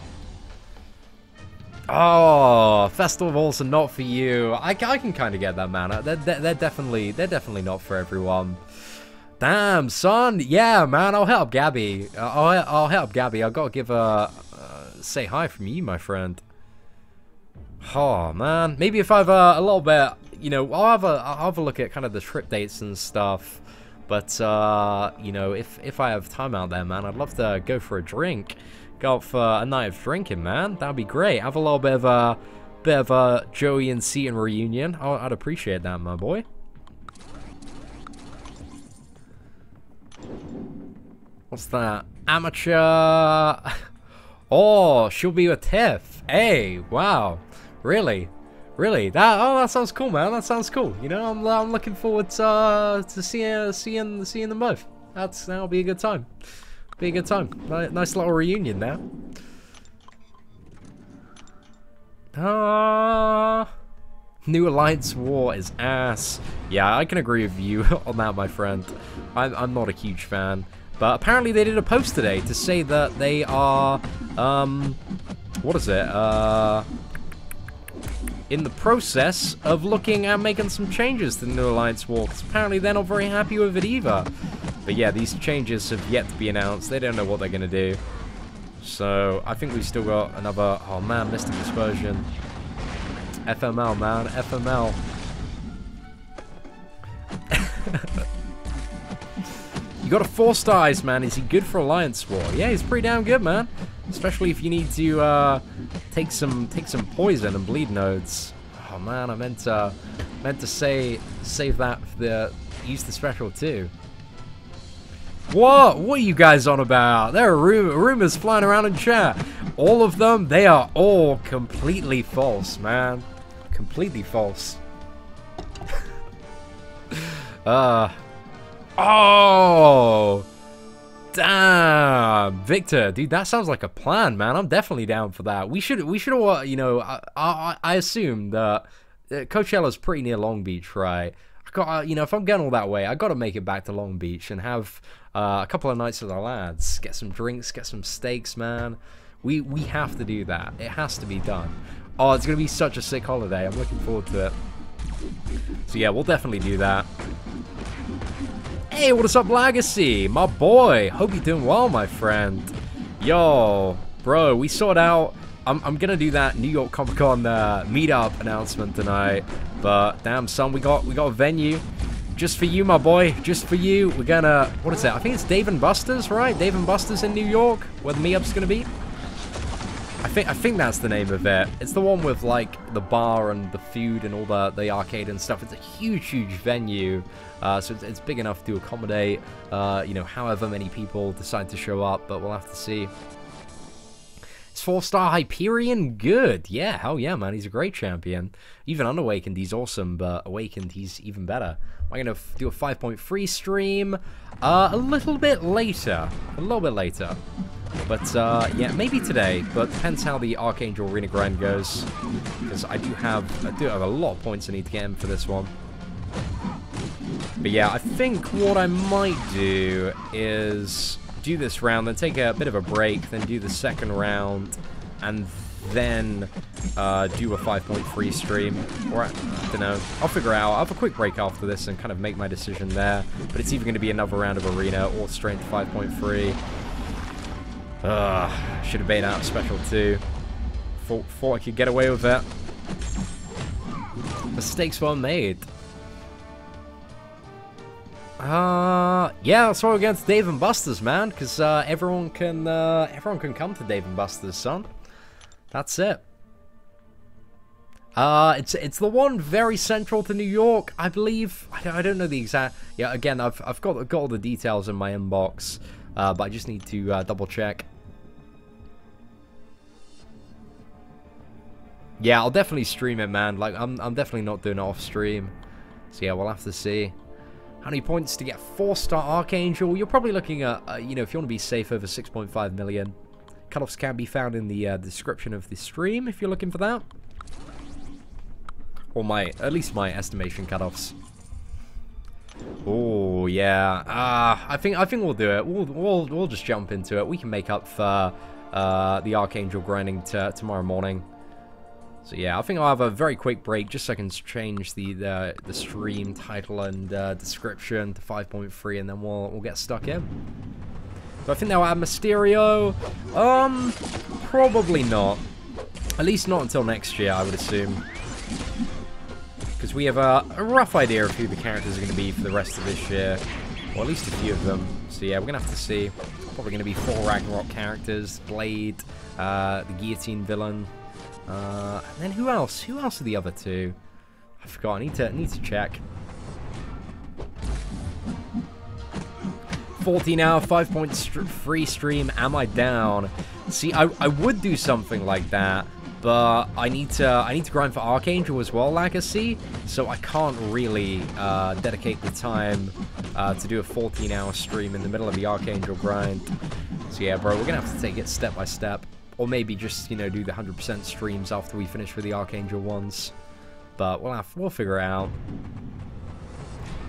S1: Oh, festivals are not for you. I can kind of get that, man. They're definitely not for everyone. Damn, son. Yeah, man. I'll help Gabby. I'll help Gabby. I gotta give a say hi from you, my friend. Oh man, maybe if I've a little bit. You know, I'll have a look at kind of the trip dates and stuff. But, you know, if I have time out there, man, I'd love to go for a drink. Go out for a night of drinking, man. That'd be great. Have a little bit of a Joey and Seatin reunion. I'd appreciate that, my boy. What's that? Amateur. Oh, she'll be with Tiff. Hey, wow. Really? Really? That sounds cool, man. That sounds cool. You know, I'm looking forward to seeing them both. That'll be a good time. Be a good time. Nice little reunion now. New Alliance War is ass. Yeah, I can agree with you on that, my friend. I'm not a huge fan, but apparently they did a post today to say that they are what is it? In the process of looking at making some changes to the New Alliance War, because apparently they're not very happy with it either. But yeah, these changes have yet to be announced. They don't know what they're going to do. So I think we've still got another... Oh man, Mystic Dispersion. FML, man. FML. You got a 4-star Ice Man. Is he good for Alliance War? Yeah, he's pretty damn good, man. Especially if you need to take some poison and bleed nodes. Oh man, I meant to save that for use the special too. What are you guys on about? There are rumors flying around in chat. All of them, they are all completely false, man. Completely false. Oh. Damn, Victor, dude, that sounds like a plan, man. I'm definitely down for that. We should all, you know, I assume that Coachella's pretty near Long Beach, right? I got, you know, if I'm going all that way, I got to make it back to Long Beach and have a couple of nights with our lads, get some drinks, get some steaks, man. We have to do that. It has to be done. Oh, it's gonna be such a sick holiday. I'm looking forward to it. So yeah, we'll definitely do that. Hey, what is up, Legacy? My boy. Hope you're doing well, my friend. Yo, bro, we sorted out. I'm gonna do that New York Comic Con meetup announcement tonight. But damn, son, we got a venue just for you, my boy. Just for you. We're gonna. What is that? I think it's Dave and Buster's, right? Dave and Buster's in New York, where the meetup's gonna be. I think that's the name of it. It's the one with like the bar and the food and all the arcade and stuff. It's a huge venue, so it's big enough to accommodate you know, however many people decide to show up. But we'll have to see. Is 4-star Hyperion good? Yeah, hell yeah, man. He's a great champion. Even Unawakened, he's awesome, but Awakened, he's even better. Am I going to do a 5.3 stream? A little bit later. A little bit later. But, yeah, maybe today. But depends how the Archangel Arena grind goes. Because I do have a lot of points I need to get in for this one. But yeah, I think what I might do is do this round, then take a bit of a break, then do the second round, and then do a 5.3 stream. Or, I don't know. I'll figure it out. I'll have a quick break after this and kind of make my decision there. But it's either going to be another round of Arena or straight to 5.3. Should have been out special too. Thought I could get away with it. Mistakes weren't made. Yeah, so against Dave and Buster's, man, because everyone can come to Dave and Buster's, son. That's it. It's the one very central to New York, I believe. I don't know the exact. Yeah, again, I've got all the details in my inbox, but I just need to double check. Yeah, I'll definitely stream it, man. Like, I'm definitely not doing it off stream. So yeah, we'll have to see. How many points to get 4-star Archangel? You're probably looking at, you know, if you want to be safe, over 6.5 million. Cutoffs can be found in the description of the stream if you're looking for that. Or at least my estimation cutoffs. Oh yeah, I think we'll do it. We'll just jump into it. We can make up for the Archangel grinding tomorrow morning. So yeah, I think I'll have a very quick break just so I can change the stream title and description to 5.3, and then we'll get stuck in. So I think they'll add Mysterio. Probably not. At least not until next year, I would assume. Because we have a rough idea of who the characters are going to be for the rest of this year. Or at least a few of them. So yeah, we're going to have to see. Probably going to be 4 Ragnarok characters. Blade, the Guillotine villain. And then who else? Who else are the other two? I forgot. I need to check. 14 hour, 5.3 stream. Am I down? See, I would do something like that, but I need to grind for Archangel as well, Legacy. So I can't really dedicate the time to do a 14-hour stream in the middle of the Archangel grind. So yeah, bro, we're gonna have to take it step by step. Or maybe just, you know, do the 100% streams after we finish with the Archangel ones. But we'll figure it out.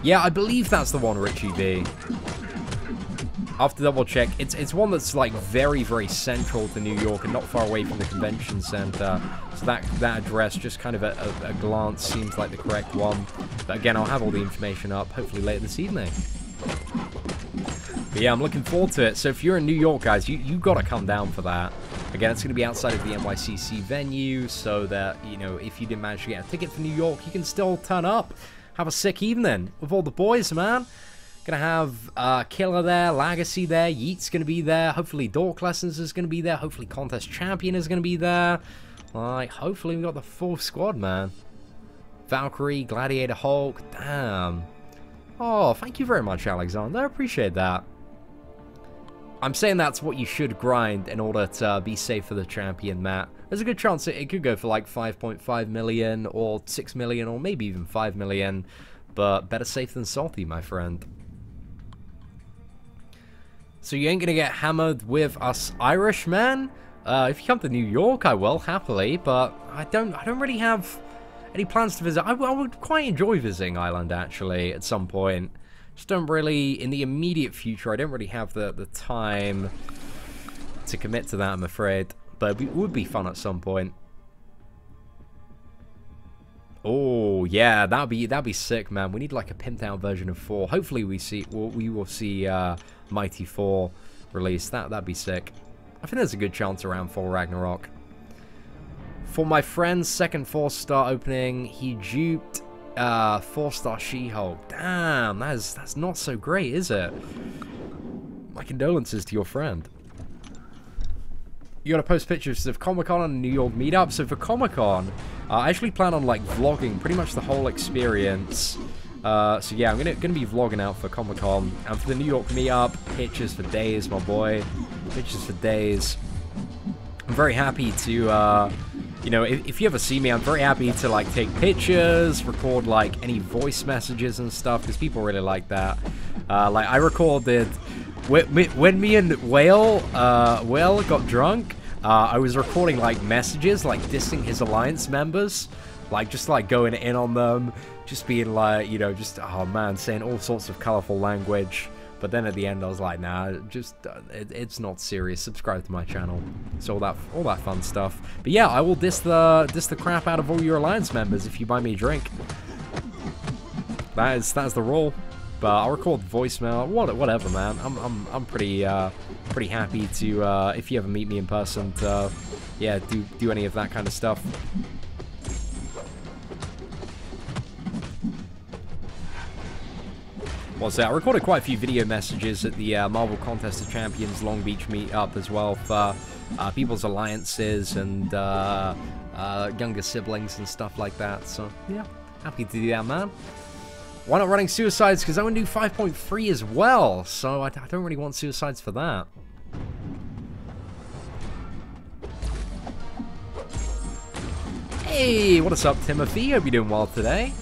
S1: Yeah, I believe that's the one, Richie V. I'll have to double check. It's one that's like very, very central to New York and not far away from the convention center. So that address, just kind of a glance, seems like the correct one. But again, I'll have all the information up hopefully later this evening. But yeah, I'm looking forward to it. So if you're in New York, guys, you got to come down for that. Again, it's going to be outside of the NYCC venue, so that, you know, if you didn't manage to get a ticket for New York, you can still turn up. Have a sick evening with all the boys, man. Gonna have Killer there, Legacy there, Yeet's gonna be there, hopefully Dork Lessons is gonna be there, hopefully Contest Champion is gonna be there. Like, hopefully we got the full squad, man. Valkyrie, Gladiator Hulk, damn. Oh, thank you very much, Alexander, I appreciate that. I'm saying that's what you should grind in order to be safe for the champion, Matt. There's a good chance it could go for like 5.5 million or 6 million or maybe even 5 million. But better safe than salty, my friend. So you ain't gonna get hammered with us Irish, man? If you come to New York, I will, happily. But I don't really have any plans to visit. I would quite enjoy visiting Ireland, actually, at some point. Just don't really, in the immediate future, I don't really have the time to commit to that, I'm afraid. But it would be fun at some point. Oh yeah, that'd be sick, man. We need like a pimped out version of 4. Hopefully we will see Mighty 4 released. That'd be sick. I think there's a good chance around 4 Ragnarok. For my friend's second 4-star opening, he duped 4-star She-Hulk. Damn, that's not so great, is it? My condolences to your friend. You gotta post pictures of Comic-Con and New York Meetup. So for Comic-Con, I actually plan on like vlogging pretty much the whole experience. So yeah, I'm gonna be vlogging out for Comic-Con, and for the New York Meetup, pictures for days, my boy, pictures for days. I'm very happy to, you know, if you ever see me, I'm very happy to like take pictures, record like any voice messages and stuff, because people really like that. Like I recorded when me and Whale got drunk. I was recording like messages, like dissing his alliance members, like just like going in on them, just being like, you know, just, oh man, saying all sorts of colorful language. But then at the end I was like, nah, just it's not serious. Subscribe to my channel. So all that fun stuff. But yeah, I will diss the crap out of all your alliance members if you buy me a drink. That's the rule. But I'll record voicemail, whatever, man. I'm pretty happy to if you ever meet me in person to yeah, do any of that kind of stuff. Well, so I recorded quite a few video messages at the Marvel Contest of Champions Long Beach meetup as well for people's alliances and younger siblings and stuff like that. So yeah, happy to do that, man. Why not running suicides? Because I want to do 5.3 as well, so I don't really want suicides for that. Hey, what is up, Timothy? Hope you're doing well today.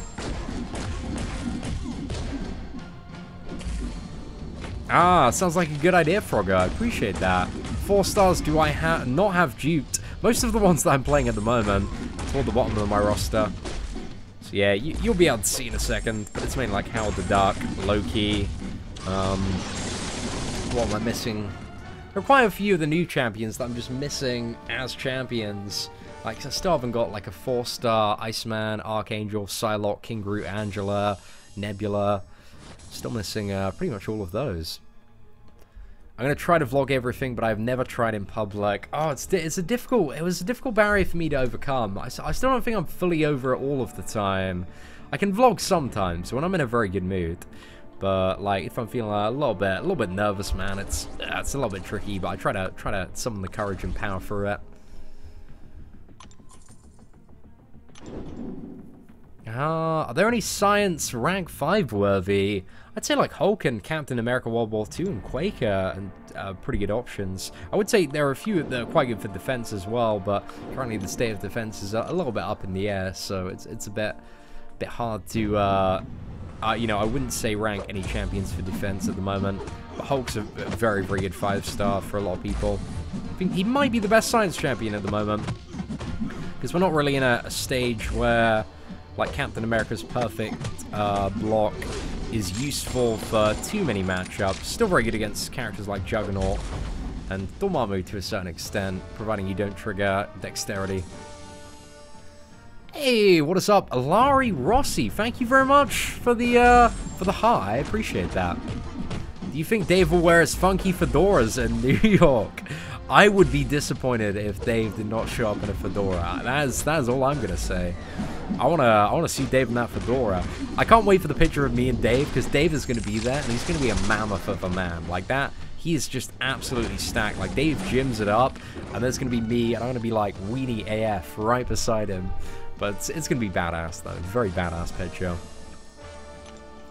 S1: Ah, sounds like a good idea, Frogger. I appreciate that. 4 stars do I not have duped? Most of the ones that I'm playing at the moment, toward the bottom of my roster. So yeah, you'll be able to see in a second, but it's mainly like Howard the Duck, Loki, what am I missing? There are quite a few of the new champions that I'm just missing as champions. Like, I still haven't got like a 4-star Iceman, Archangel, Psylocke, King Groot, Angela, Nebula. Still missing pretty much all of those. I'm gonna try to vlog everything, but I've never tried in public. Oh, it was a difficult barrier for me to overcome. I still don't think I'm fully over it all of the time. I can vlog sometimes when I'm in a very good mood, but like if I'm feeling a little bit nervous, man, it's a little bit tricky. But I try to summon the courage and power through it. Are there any science rank 5 worthy? I'd say like Hulk and Captain America World War II and Quaker and pretty good options. I would say there are a few that are quite good for defense as well, but currently the state of defense is a little bit up in the air, so it's a bit hard to you know, I wouldn't say rank any champions for defense at the moment. But Hulk's a very good 5-star for a lot of people. I think he might be the best science champion at the moment, because we're not really in a stage where like Captain America's perfect block is useful for too many matchups. Still very good against characters like Juggernaut and Dormammu to a certain extent, providing you don't trigger dexterity. Hey, what is up, Alari Rossi? Thank you very much for the heart. I appreciate that. Do you think Dave will wear his funky fedoras in New York? I would be disappointed if Dave did not show up in a fedora. That is all I'm gonna say. I wanna see Dave in that fedora. I can't wait for the picture of me and Dave, because Dave is gonna be there and he's gonna be a mammoth of a man. Like that, he is just absolutely stacked. Like Dave gyms it up, and there's gonna be me, and I'm gonna be like weenie AF right beside him. But it's gonna be badass though. Very badass picture.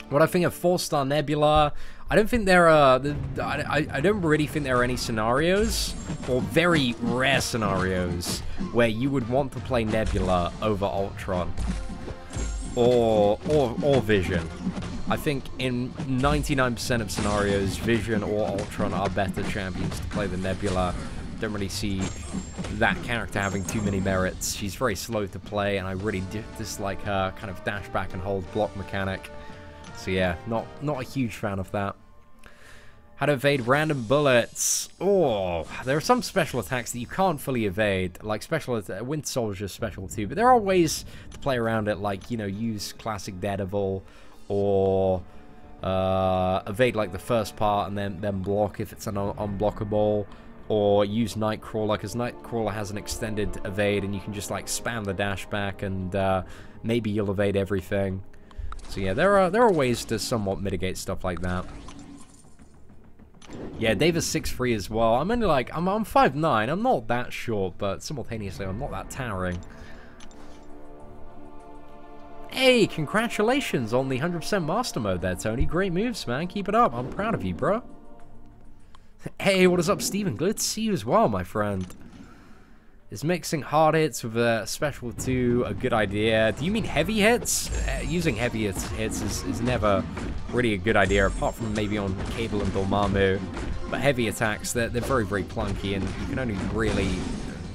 S1: What I think of 4-star Nebula, I don't think there are. I don't really think there are any scenarios, or very rare scenarios, where you would want to play Nebula over Ultron or Vision. I think in 99% of scenarios, Vision or Ultron are better champions to play than Nebula. Don't really see that character having too many merits. She's very slow to play, and I really dislike her kind of dash back and hold block mechanic. So yeah, not a huge fan of that. How to evade random bullets. Oh, there are some special attacks that you can't fully evade, like Winter Soldier's special too, but there are ways to play around it, like, you know, use classic Daredevil, or evade like the first part and then block if it's an unblockable, or use Nightcrawler, because Nightcrawler has an extended evade and you can just like spam the dash back and maybe you'll evade everything. So yeah, there are ways to somewhat mitigate stuff like that. Yeah, Davis 6'3" as well. I'm only like, I'm 5'9". I'm not that short, but simultaneously, I'm not that towering. Hey, congratulations on the 100% master mode there, Tony. Great moves, man. Keep it up. I'm proud of you, bro. Hey, what is up, Steven? Good to see you as well, my friend. Is mixing hard hits with a special 2 a good idea? Do you mean heavy hits? Using heavy hits is never really a good idea, apart from maybe on Cable and Dormammu. But heavy attacks, they're very, very clunky, and you can only really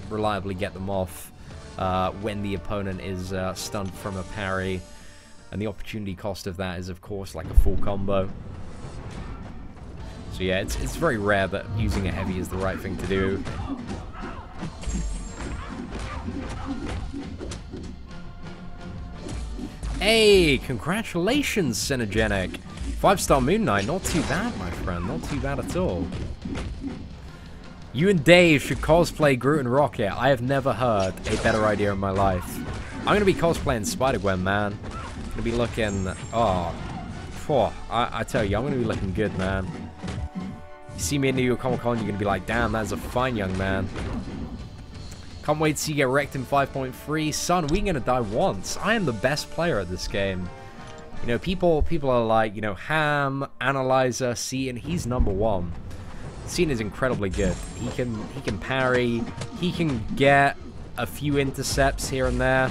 S1: reliably get them off when the opponent is stunned from a parry. And the opportunity cost of that is, of course, like a full combo. So yeah, it's very rare that using a heavy is the right thing to do. Hey, congratulations, Synergenic. 5-star Moon Knight, not too bad, my friend, not too bad at all. You and Dave should cosplay Groot and Rocket. I have never heard a better idea in my life. I'm going to be cosplaying Spider-Gwen, man. I'm going to be looking, I tell you, I'm going to be looking good, man. You see me in New York Comic Con, you're going to be like, damn, that's a fine young man. Can't wait to see you get wrecked in 5.3. Son, we're gonna die once. I am the best player at this game. You know, people are like, you know, Ham, Analyzer, Seatin. He's #1. Seatin is incredibly good. He can parry. He can get a few intercepts here and there.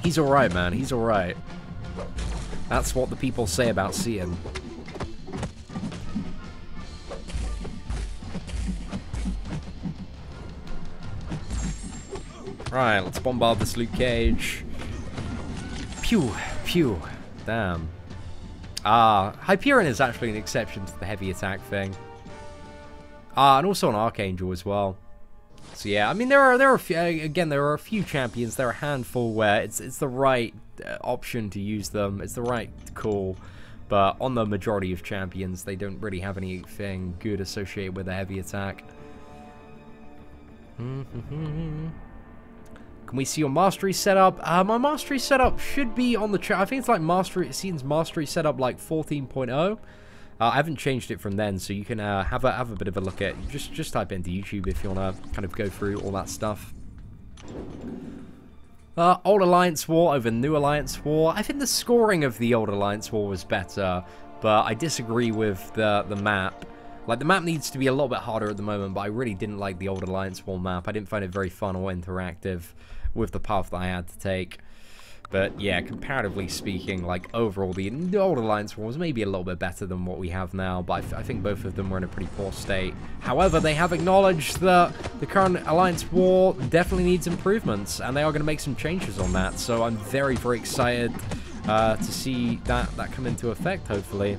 S1: He's alright, man. He's alright. That's what the people say about Seatin. Right, let's bombard this Luke Cage. Pew, pew. Damn. Hyperion is actually an exception to the heavy attack thing. And also an Archangel as well. So yeah, I mean there are a few, again, there are a few champions. There are a handful where it's the right option to use them. It's the right call. But on the majority of champions, they don't really have anything good associated with a heavy attack. Can we see your Mastery setup? My Mastery setup should be on the chat. I think it's like Seatin's Mastery setup like 14.0. I haven't changed it from then, so you can have a bit of a look at. Just type into YouTube if you want to kind of go through all that stuff. Old Alliance War over New Alliance War. I think the scoring of the Old Alliance War was better, but I disagree with the map. Like, the map needs to be a little bit harder at the moment, but I really didn't like the Old Alliance War map. I didn't find it very fun or interactive with the path that I had to take. But yeah, comparatively speaking, like overall, the Old Alliance War was maybe a little bit better than what we have now, but I think both of them were in a pretty poor state. However, they have acknowledged that the current Alliance War definitely needs improvements, and they are going to make some changes on that. So I'm very, very excited to see that come into effect, hopefully.